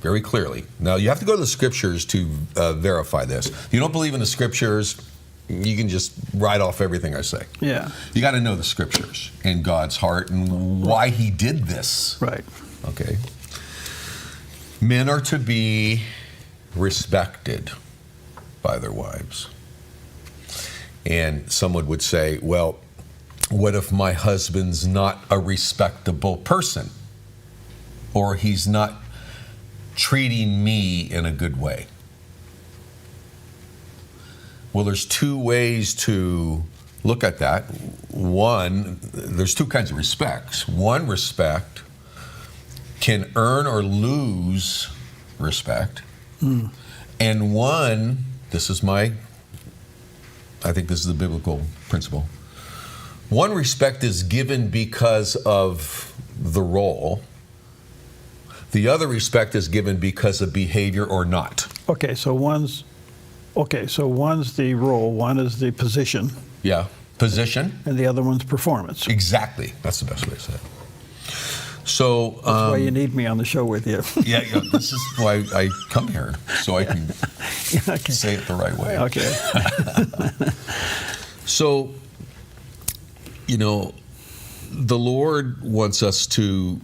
Very clearly. Now, you have to go to the scriptures to verify this. If you don't believe in the scriptures, you can just write off everything I say. Yeah. You got to know the scriptures and God's heart and why he did this. Right. Okay. Men are to be respected. by their wives. And someone would say, well, what if my husband's not a respectable person? Or he's not treating me in a good way? Well, there's two ways to look at that. One, there's two kinds of respects. One respect can earn or lose respect. And one, I think this is the biblical principle. One respect is given because of the role. The other respect is given because of behavior or not. Okay, so one's the role, one is the position. Yeah, position. And the other one's performance. Exactly. That's the best way to say it. So that's why you need me on the show with you. yeah, this is why I come here, so I can say it the right way. Okay. So, the Lord wants us to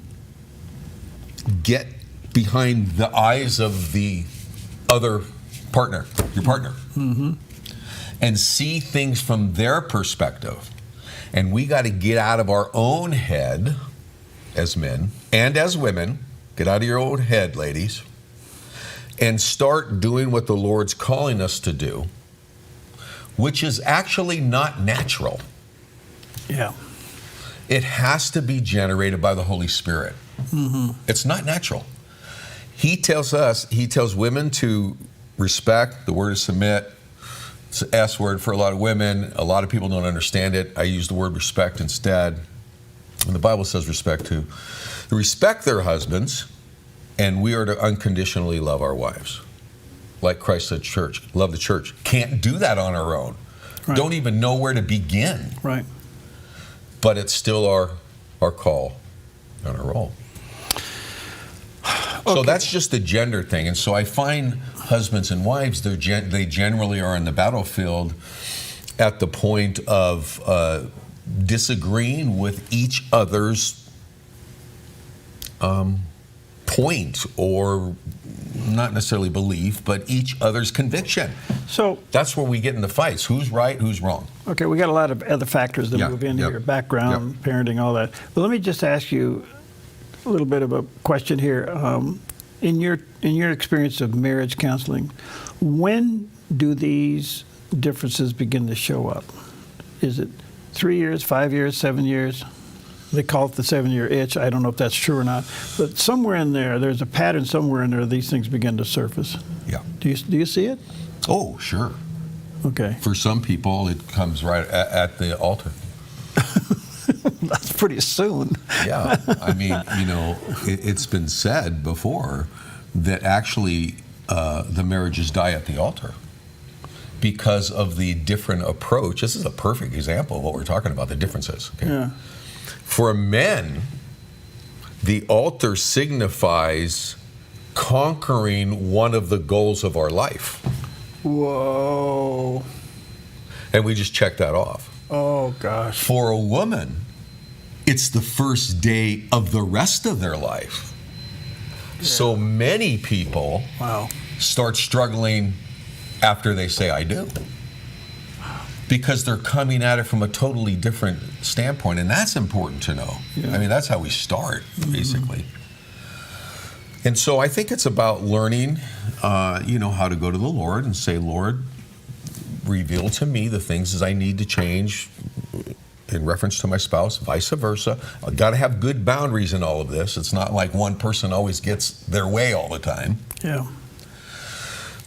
get behind the eyes of the other partner, your partner, and see things from their perspective. And we got to get out of our own head as men and as women. Get out of your own head, ladies, and start doing what the Lord's calling us to do, which is actually not natural. Yeah. It has to be generated by the Holy Spirit. It's not natural. He tells women to respect. The word is submit. It's an S word for a lot of women. A lot of people don't understand it. I use the word respect instead. And the Bible says respect too. Respect their husbands, and we are to unconditionally love our wives. Like Christ said, church, love the church. Can't do that on our own. Right. Don't even know where to begin. Right. But it's still our call and our role. Okay. So that's just the gender thing. And so I find husbands and wives, they generally are in the battlefield at the point of disagreeing with each other's point, or not necessarily belief, but each other's conviction. So that's where we get into fights. Who's right, who's wrong? Okay, we got a lot of other factors that move in here, background, parenting, all that. But let me just ask you a little bit of a question here. In your experience of marriage counseling, when do these differences begin to show up? Is it 3 years, 5 years, 7 years? They call it the 7-year itch. I don't know if that's true or not. But somewhere in there's a pattern somewhere in there, these things begin to surface. Yeah. Do you see it? Oh, sure. Okay. For some people, it comes right at the altar. That's pretty soon. Yeah. I mean, it's been said before that actually the marriages die at the altar because of the different approach. This is a perfect example of what we're talking about, the differences. Okay? Yeah. For men, the altar signifies conquering one of the goals of our life. Whoa. And we just check that off. Oh, gosh. For a woman, it's the first day of the rest of their life. Yeah. So many people start struggling after they say, I do. Because they're coming at it from a totally different standpoint, and that's important to know. Yeah. I mean, that's how we start, basically. And so I think it's about learning, how to go to the Lord and say, Lord, reveal to me the things that I need to change in reference to my spouse, vice versa. I've got to have good boundaries in all of this. It's not like one person always gets their way all the time. Yeah.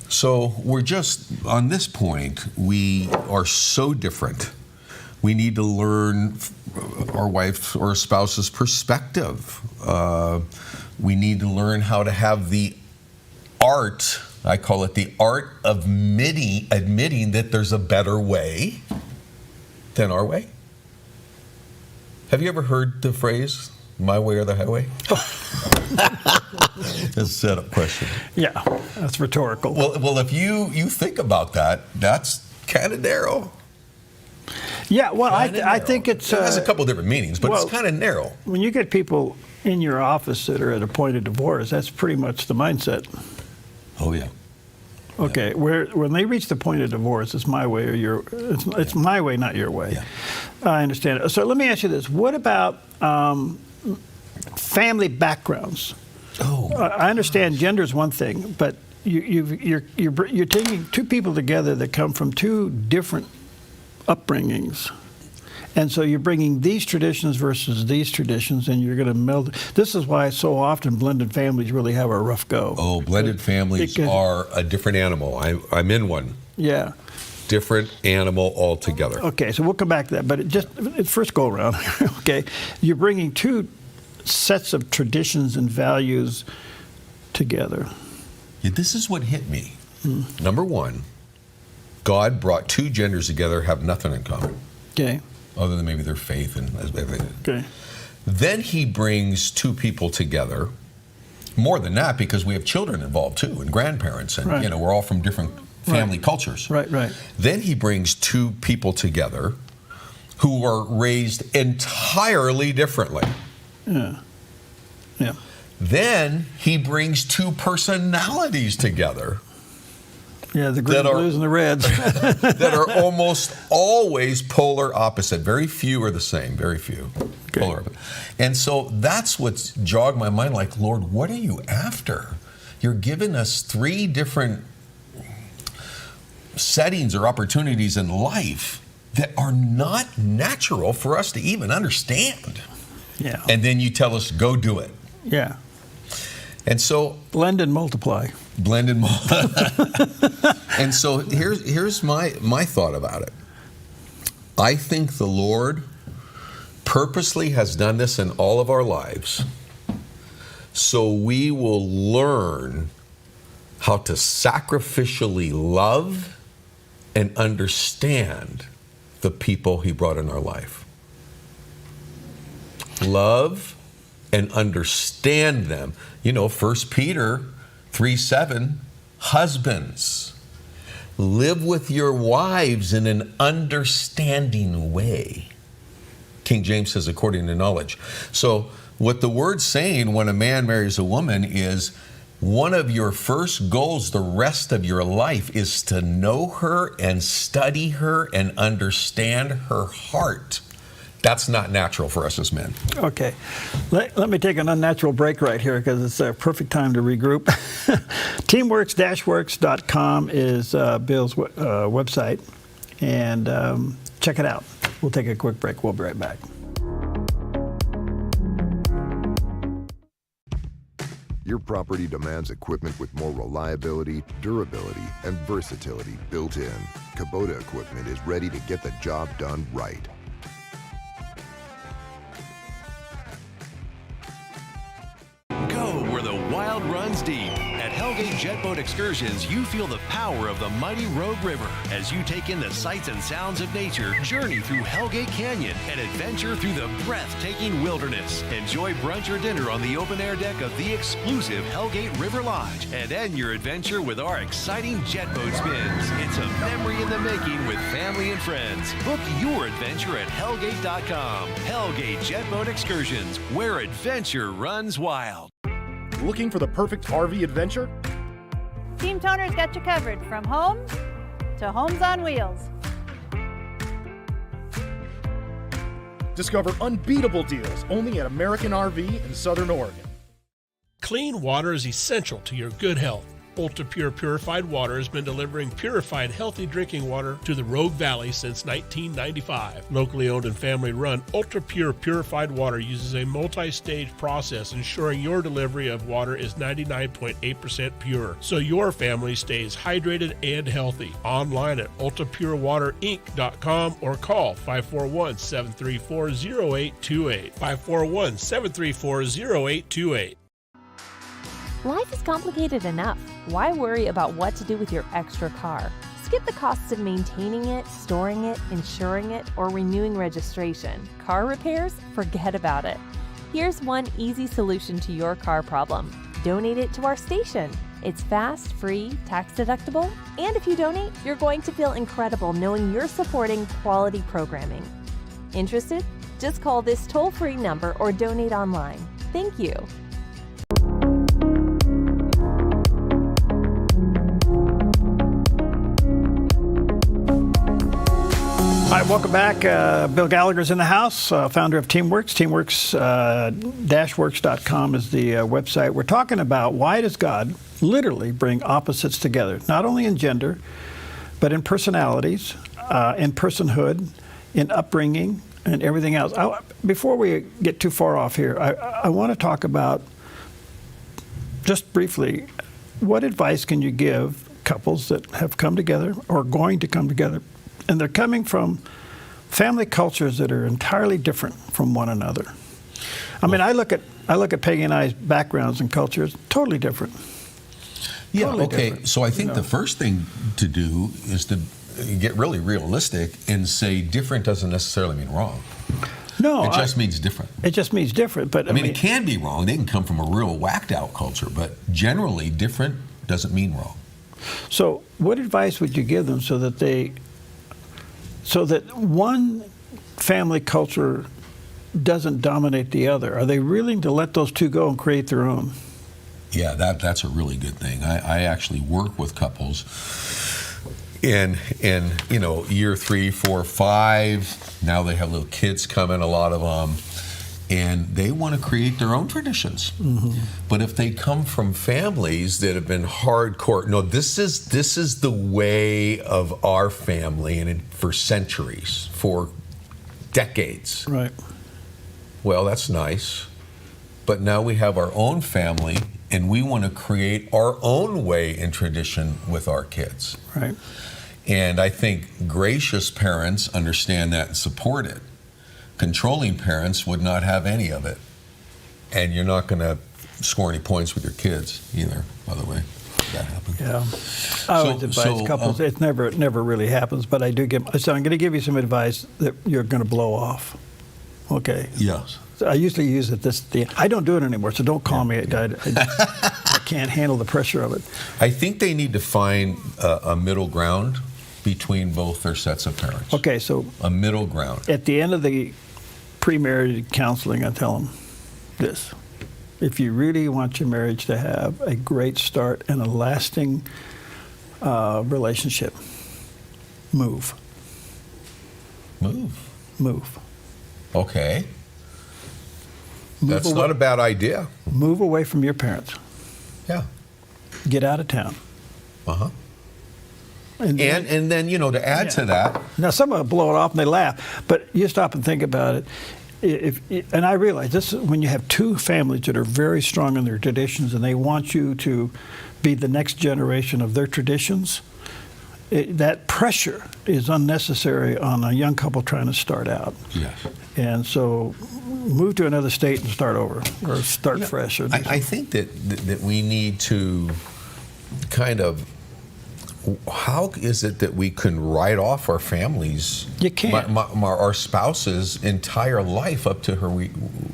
So we're just, on this point, we are so different. We need to learn our wife's or spouse's perspective. We need to learn how to have the art, I call it the art of admitting that there's a better way than our way. Have you ever heard the phrase, my way or the highway? That's a setup question. Yeah, that's rhetorical. Well, if you think about that, that's kind of narrow. Yeah, well, I think it has a couple different meanings, but it's kind of narrow. When you get people in your office that are at a point of divorce, that's pretty much the mindset. Oh, yeah. Okay, when they reach the point of divorce, it's my way or it's my way, not your way. Yeah. I understand. So let me ask you this: what about family backgrounds? Oh, I understand gender is one thing, but you're taking two people together that come from two different upbringings. And so you're bringing these traditions versus these traditions, and you're going to meld. This is why so often blended families really have a rough go. Oh, blended families are a different animal. I'm in one. Yeah. Different animal altogether. Okay, so we'll come back to that. But first go around, okay, you're bringing two sets of traditions and values together. Yeah, this is what hit me. Number one, God brought two genders together, have nothing in common. Okay. Other than maybe their faith and everything. Okay. Then he brings two people together. More than that, because we have children involved too, and grandparents, and Right. we're all from different family cultures. Right, right. Then he brings two people together who are raised entirely differently. Yeah. Yeah. Then he brings two personalities together. Yeah, the green, blues, and the reds. that are almost always polar opposite. Very few are the same. Very few. Okay. Polar opposite. And so that's what's jogged my mind. Like, Lord, what are you after? You're giving us three different settings or opportunities in life that are not natural for us to even understand. Yeah. And then you tell us, go do it. Yeah. And so blend and multiply. Blend and multiply. And so here's my thought about it. I think the Lord purposely has done this in all of our lives so we will learn how to sacrificially love and understand the people he brought in our life. Love and understand them. 1 Peter 3:7, husbands, live with your wives in an understanding way. King James says, according to knowledge. So what the word's saying when a man marries a woman is one of your first goals the rest of your life is to know her and study her and understand her heart. That's not natural for us as men. Okay. Let me take an unnatural break right here because it's a perfect time to regroup. Teamworks-works.com is Bill's website. And check it out. We'll take a quick break. We'll be right back. Your property demands equipment with more reliability, durability, and versatility built in. Kubota equipment is ready to get the job done right. Go where the wild runs deep. At Hellgate Jetboat Excursions, you feel the power of the mighty Rogue River as you take in the sights and sounds of nature, journey through Hellgate Canyon, and adventure through the breathtaking wilderness. Enjoy brunch or dinner on the open-air deck of the exclusive Hellgate River Lodge, and end your adventure with our exciting jetboat spins. It's a memory in the making with family and friends. Book your adventure at Hellgate.com. Hellgate Jetboat Excursions, where adventure runs wild. Looking for the perfect RV adventure? Team Toner's got you covered from home to Homes on Wheels. Discover unbeatable deals only at American RV in Southern Oregon. Clean water is essential to your good health. Ultra Pure Purified Water has been delivering purified, healthy drinking water to the Rogue Valley since 1995. Locally owned and family run, Ultra Pure Purified Water uses a multi-stage process ensuring your delivery of water is 99.8% pure, so your family stays hydrated and healthy. Online at ultrapurewaterinc.com or call 541-734-0828. 541-734-0828. Life is complicated enough. Why worry about what to do with your extra car? Skip the costs of maintaining it, storing it, insuring it, or renewing registration. Car repairs? Forget about it. Here's one easy solution to your car problem. Donate it to our station. It's fast, free, tax deductible, and if you donate, you're going to feel incredible knowing you're supporting quality programming. Interested? Just call this toll-free number or donate online. Thank you. right, welcome back. Bill Gallagher's in the house, founder of Teamworks. Teamworks-works.com is the website. We're talking about why does God literally bring opposites together, not only in gender, but in personalities, in personhood, in upbringing, and everything else. Before we get too far off here, I want to talk about, just briefly, what advice can you give couples that have come together or going to come together, and they're coming from family cultures that are entirely different from one another? I mean, I look at Peggy and I's backgrounds and cultures totally different. Yeah. Totally okay. different, So I think the first thing to do is to get really realistic and say different doesn't necessarily mean wrong. No, it just means different. It just means different. But I mean, it can be wrong. They can come from a real whacked out culture, but generally, different doesn't mean wrong. So, what advice would you give them so that one family culture doesn't dominate the other? Are they willing to let those two go and create their own? Yeah, that's a really good thing. I actually work with couples in year 3, 4, 5. Now they have little kids coming, a lot of them, and they want to create their own traditions. Mm-hmm. But if they come from families that have been hardcore, no, this is the way of our family, and for centuries, for decades. Right. Well, that's nice, but now we have our own family, and we want to create our own way and tradition with our kids. Right. And I think gracious parents understand that and support it. Controlling parents would not have any of it. And you're not going to score any points with your kids either, by the way. That happens. Yeah. I always advise couples. It never really happens, but I do give. So I'm going to give you some advice that you're going to blow off. Okay. Yes. So I usually use it I don't do it anymore, so don't call me. I can't handle the pressure of it. I think they need to find a middle ground between both their sets of parents. Okay, so a middle ground. At the end of the pre-marriage counseling, I tell them this: if you really want your marriage to have a great start and a lasting relationship, move. Move. Okay. That's not a bad idea. Move away from your parents. Yeah. Get out of town. Uh-huh. And then to add to that. Now, some of them blow it off and they laugh, but you stop and think about it. And I realize this is when you have two families that are very strong in their traditions and they want you to be the next generation of their traditions, that pressure is unnecessary on a young couple trying to start out. Yes. And so move to another state and start over or start fresh. I think that we need to kind of, how is it that we can write off our families? You can't. Our spouse's entire life up to her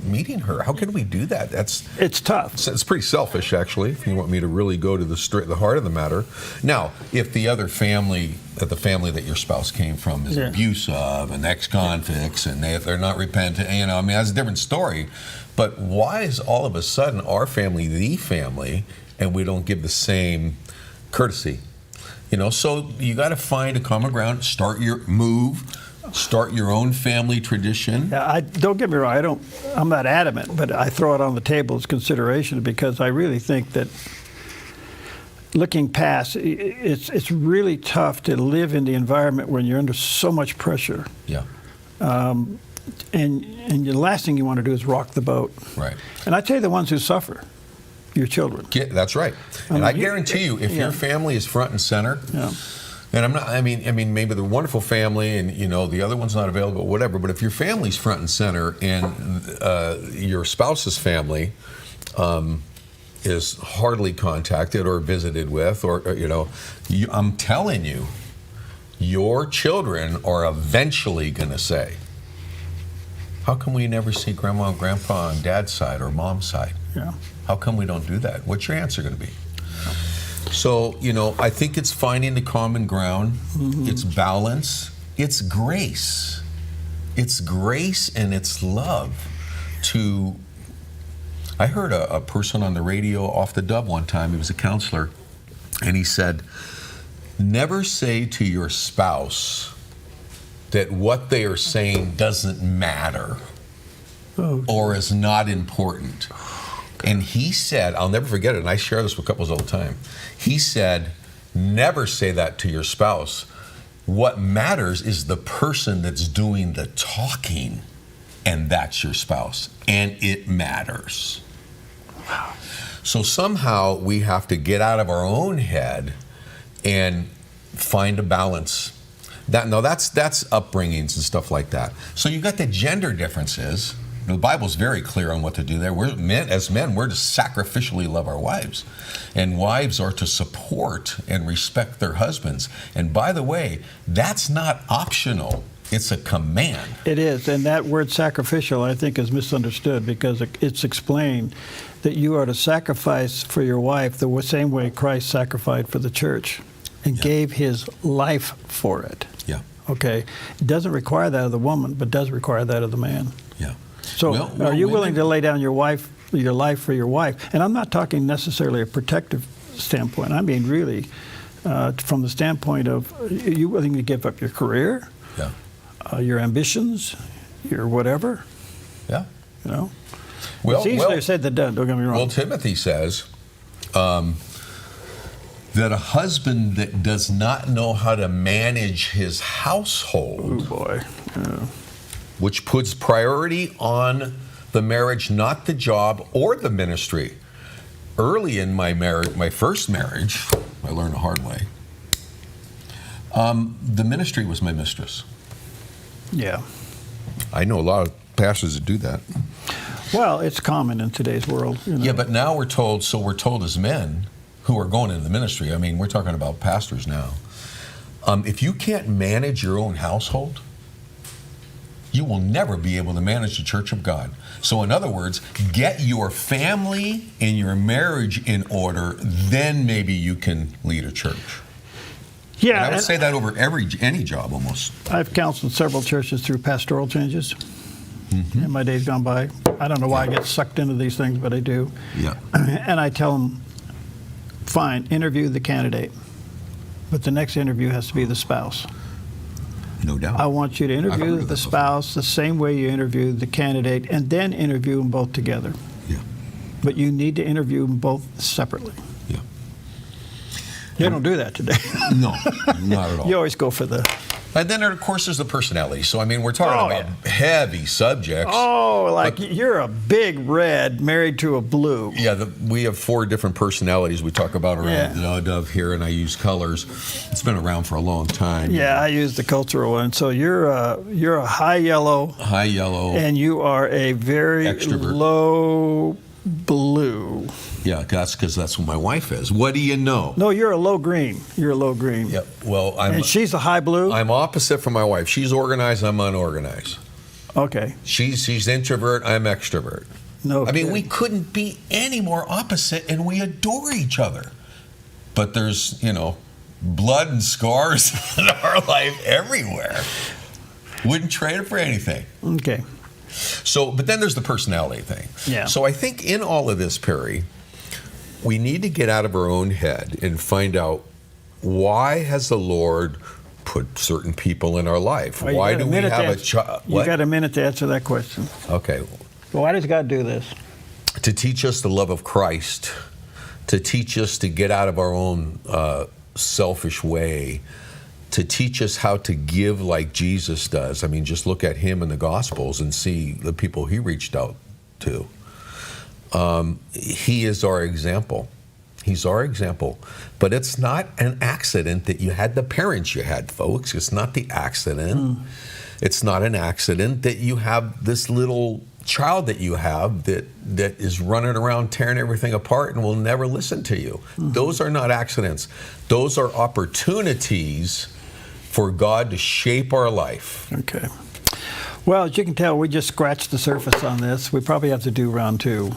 meeting her. How can we do that? It's tough. It's pretty selfish, actually, if you want me to really go to the heart of the matter. Now, if the other family, the family that your spouse came from is abusive and ex-convicts and they're not repentant, that's a different story. But why is all of a sudden our family the family and we don't give the same courtesy? So you got to find a common ground, start your own family tradition. Yeah, don't get me wrong, I'm not adamant, but I throw it on the table as consideration because I really think that looking past, it's really tough to live in the environment when you're under so much pressure. Yeah. And the last thing you want to do is rock the boat. Right. And I tell you the ones who suffer. Your children. Yeah, that's right. And I guarantee you, if your family is front and center, and maybe they're a wonderful family and, the other one's not available, whatever, but if your family's front and center and your spouse's family is hardly contacted or visited with, I'm telling you, your children are eventually going to say, how come we never see grandma and grandpa on dad's side or mom's side? Yeah. How come we don't do that? What's your answer going to be? So, I think it's finding the common ground. Mm-hmm. It's balance. It's grace. It's grace and it's love. I heard a person on the radio off the Dove one time. He was a counselor. And he said, never say to your spouse that what they are saying doesn't matter or is not important. And he said, I'll never forget it, and I share this with couples all the time. He said, never say that to your spouse. What matters is the person that's doing the talking, and that's your spouse. And it matters. So somehow we have to get out of our own head and find a balance. That's upbringings and stuff like that. So you've got the gender differences. The Bible's very clear on what to do there. As men, we're to sacrificially love our wives. And wives are to support and respect their husbands. And by the way, that's not optional. It's a command. It is. And that word sacrificial, I think, is misunderstood because it's explained that you are to sacrifice for your wife the same way Christ sacrificed for the church and gave his life for it. Yeah. Okay. It doesn't require that of the woman, but does require that of the man. Yeah. So are you willing to lay down your life for your wife? And I'm not talking necessarily a protective standpoint. I mean really from the standpoint of, are you willing to give up your career, your ambitions, your whatever? Yeah. You know? Well, it's easier said than done, don't get me wrong. Well, Timothy says that a husband that does not know how to manage his household, which puts priority on the marriage, not the job or the ministry. Early in my marriage, my first marriage, I learned the hard way, the ministry was my mistress. Yeah. I know a lot of pastors that do that. Well, it's common in today's world. You know? Yeah, but now we're told as men who are going into the ministry, I mean, we're talking about pastors now. If you can't manage your own household, you will never be able to manage the church of God. So in other words, get your family and your marriage in order, then maybe you can lead a church. Yeah, and I would say that over any job almost. I've counseled several churches through pastoral changes in my days gone by. I don't know why I get sucked into these things, but I do. Yeah. And I tell them, fine, interview the candidate, but the next interview has to be the spouse. No doubt. I want you to interview the spouse the same way you interview the candidate, and then interview them both together. Yeah. But you need to interview them both separately. Yeah. You don't do that today. No, not at all. You always go for the... And then, of course, there's the personality. So, I mean, we're talking about heavy subjects. Oh, like you're a big red married to a blue. Yeah, we have 4 different personalities we talk about around theDove here, and I use colors. It's been around for a long time. Yeah, I use the cultural one. So you're a high yellow. High yellow. And you are a very extrovert. Low blue. Yeah, that's because that's what my wife is. What do you know? No, you're a low green. You're a low green. Yeah, well, and she's a high blue? I'm opposite from my wife. She's organized, I'm unorganized. Okay. She's introvert, I'm extrovert. No. I mean, we couldn't be any more opposite, and we adore each other. But there's, blood and scars in our life everywhere. Wouldn't trade it for anything. Okay. So, but then there's the personality thing. Yeah. So I think in all of this, Perry, we need to get out of our own head and find out, why has the Lord put certain people in our life? Well, why do we have a child? You got a minute to answer that question. Okay. Well, why does God do this? To teach us the love of Christ, to teach us to get out of our own selfish way, to teach us how to give like Jesus does. I mean, just look at him in the Gospels and see the people he reached out to. He is our example. He's our example. But it's not an accident that you had the parents you had, folks. It's not the accident. It's not an accident that you have this little child that you have that is running around tearing everything apart and will never listen to you. Those are not accidents. Those are opportunities for God to shape our life. Okay. Well, as you can tell, we just scratched the surface on this. We probably have to do round 2.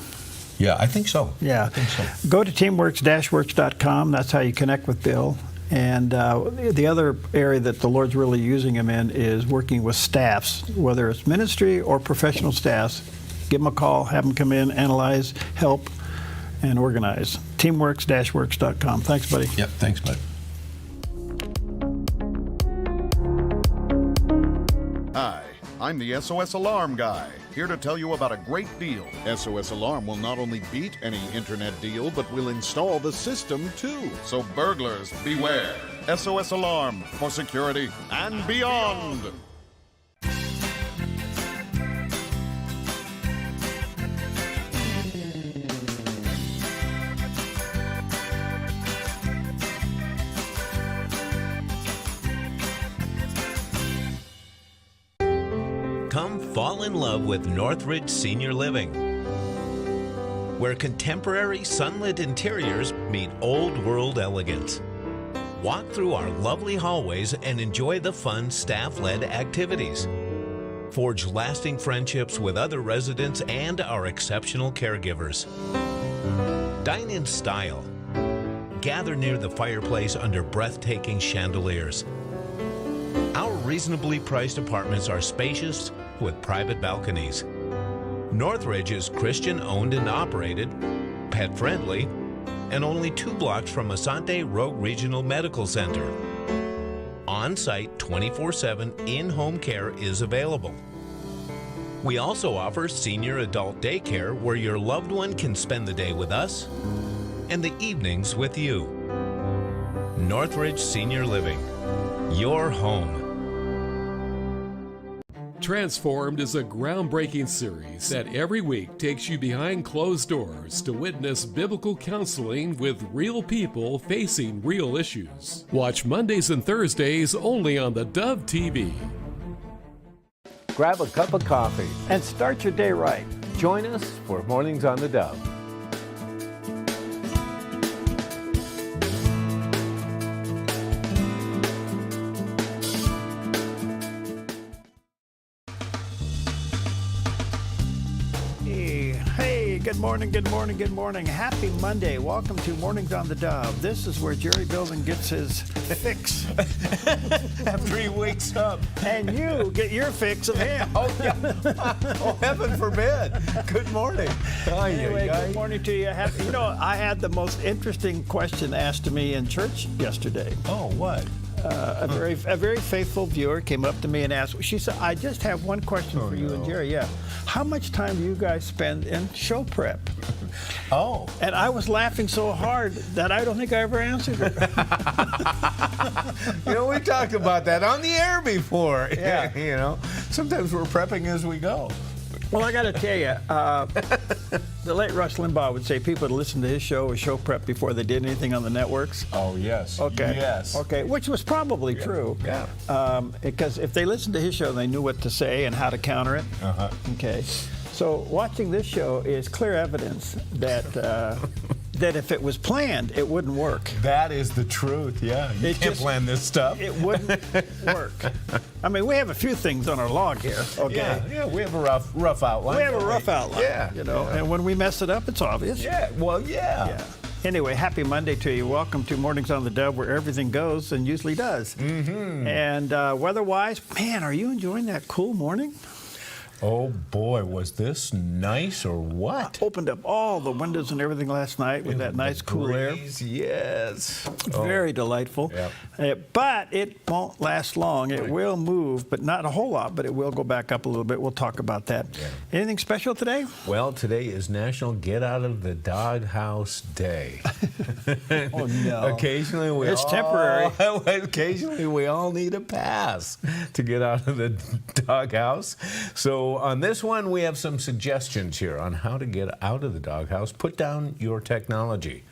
Yeah, I think so. Yeah. I think so. Go to teamworks-works.com. That's how you connect with Bill. And the other area that the Lord's really using him in is working with staffs, whether it's ministry or professional staffs. Give them a call, have them come in, analyze, help, and organize. Teamworks-works.com. Thanks, buddy. Yep, thanks, bud. Hi, I'm the SOS Alarm guy, here to tell you about a great deal. SOS Alarm will not only beat any internet deal, but will install the system too. So burglars, beware. SOS Alarm for security and beyond. Come fall in love with Northridge Senior Living, where contemporary sunlit interiors meet old world elegance. Walk through our lovely hallways and enjoy the fun staff-led activities. Forge lasting friendships with other residents and our exceptional caregivers. Dine in style. Gather near the fireplace under breathtaking chandeliers. Our reasonably priced apartments are spacious with private balconies. Northridge is Christian owned and operated, pet friendly, and only 2 blocks from Asante Rogue Regional Medical Center. On-site 24/7 in-home care is available. We also offer senior adult daycare where your loved one can spend the day with us and the evenings with you. Northridge Senior Living, your home. Transformed is a groundbreaking series that every week takes you behind closed doors to witness biblical counseling with real people facing real issues. Watch Mondays and Thursdays only on the Dove TV. Grab a cup of coffee and start your day right. Join us for Mornings on the Dove. Good morning, good morning, good morning. Happy Monday. Welcome to Mornings on the Dove. This is where Jerry Building gets his fix. After he wakes up. And you get your fix of him. Oh, yeah. Oh, heaven forbid. Good morning. Anyway, good morning to you. You know, I had the most interesting question asked to me in church yesterday. Oh, what? A very faithful viewer came up to me and asked, she said, I just have one question for you and Jerry. Yeah. How much time do you guys spend in show prep? Oh. And I was laughing so hard that I don't think I ever answered it. You know, we talked about that on the air before. Yeah. You know, sometimes we're prepping as we go. Well, I got to tell you, the late Rush Limbaugh would say people would listen to his show or show prep before they did anything on the networks. Oh, yes. Okay. Yes. Okay, which was probably true. Yeah. Because if they listened to his show, they knew what to say and how to counter it. Uh-huh. Okay. So watching this show is clear evidence that that if it was planned, it wouldn't work. That is the truth, yeah. You can't plan this stuff. It wouldn't work. I mean, we have a few things on our log here, okay? Yeah, we have a rough outline. We have a rough outline, yeah, you know, and when we mess it up, it's obvious. Yeah, well, yeah. Anyway, happy Monday to you. Welcome to Mornings on the Dove, where everything goes and usually does. Mm-hmm. And weather-wise, man, are you enjoying that cool morning? Oh, boy, was this nice or what? I opened up all the windows and everything last night with that nice cool air. Yes. Very delightful. Yep. But it won't last long. It will move, but not a whole lot, but it will go back up a little bit. We'll talk about that. Yeah. Anything special today? Well, today is National Get Out of the Doghouse Day. Oh, no. Occasionally we all need a pass to get out of the doghouse. So on this one, we have some suggestions here on how to get out of the doghouse. Put down your technology.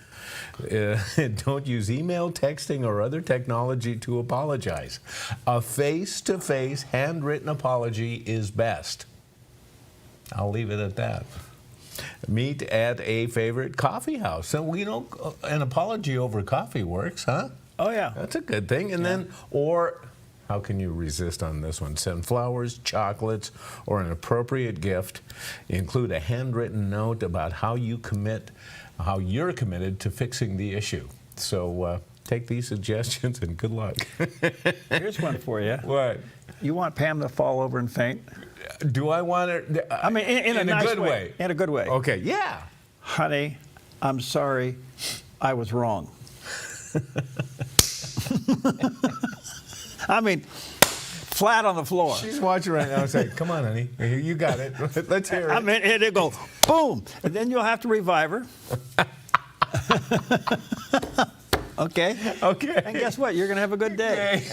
Don't use email, texting, or other technology to apologize. A face-to-face handwritten apology is best. I'll leave it at that. Meet at a favorite coffee house. So, you know, an apology over coffee works, huh? Oh, yeah. That's a good thing. And then, or how can you resist on this one? Send flowers, chocolates, or an appropriate gift. Include a handwritten note about how you're committed to fixing the issue. So take these suggestions and good luck. Here's one for you. What? You want Pam to fall over and faint? Do I want her? I mean, in a nice good way. In a good way. Okay, yeah. Honey, I'm sorry. I was wrong. I mean, flat on the floor. She's watching right now and saying, come on, honey. You got it. Let's hear it. I mean, it'll go boom, and then you'll have to revive her. Okay? Okay. And guess what? You're going to have a good day.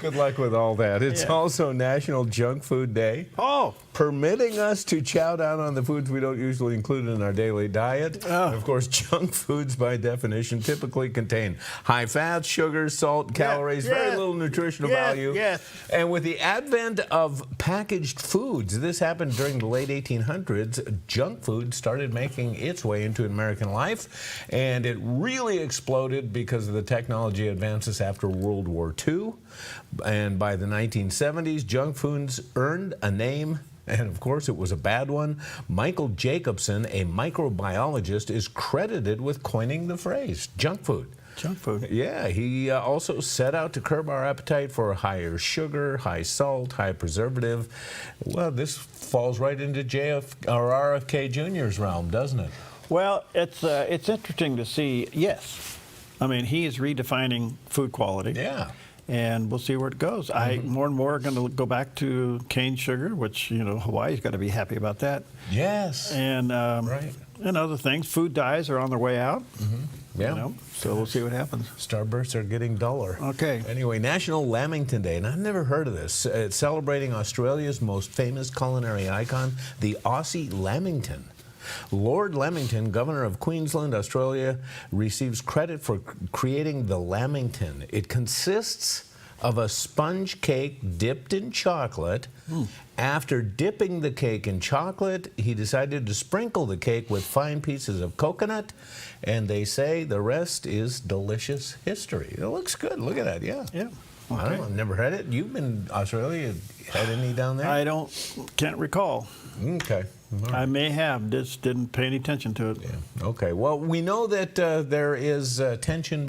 Good luck with all that. It's also National Junk Food Day. Oh. Permitting us to chow down on the foods we don't usually include in our daily diet. Oh. And of course, junk foods, by definition, typically contain high fat, sugar, salt, calories, very little nutritional value. Yes. And with the advent of packaged foods, this happened during the late 1800s, junk food started making its way into American life. And it really exploded because of the technology advances after World War II. And by the 1970s, junk foods earned a name. And of course, it was a bad one. Michael Jacobson, a microbiologist, is credited with coining the phrase junk food. Junk food. Yeah, he also set out to curb our appetite for higher sugar, high salt, high preservative. Well, this falls right into RFK Jr.'s realm, doesn't it? Well, it's interesting to see. Yes, I mean, he is redefining food quality. Yeah. And we'll see where it goes. More and more are going to go back to cane sugar, which, you know, Hawaii's got to be happy about that. Yes. And and other things. Food dyes are on their way out. Yeah. You know, so we'll see what happens. Starbursts are getting duller. Okay. Anyway, National Lamington Day, and I've never heard of this. It's celebrating Australia's most famous culinary icon, the Aussie Lamington. Lord Lamington, Governor of Queensland, Australia, receives credit for creating the Lamington. It consists of a sponge cake dipped in chocolate. After dipping the cake in chocolate, he decided to sprinkle the cake with fine pieces of coconut, and they say the rest is delicious history. It looks good. Look at that. Yeah. Yeah. I don't know. I've never had it. You've been to Australia. Had any down there? I can't recall. Okay. Right. I may have, just didn't pay any attention to it. Yeah. Okay. Well, we know that there is tension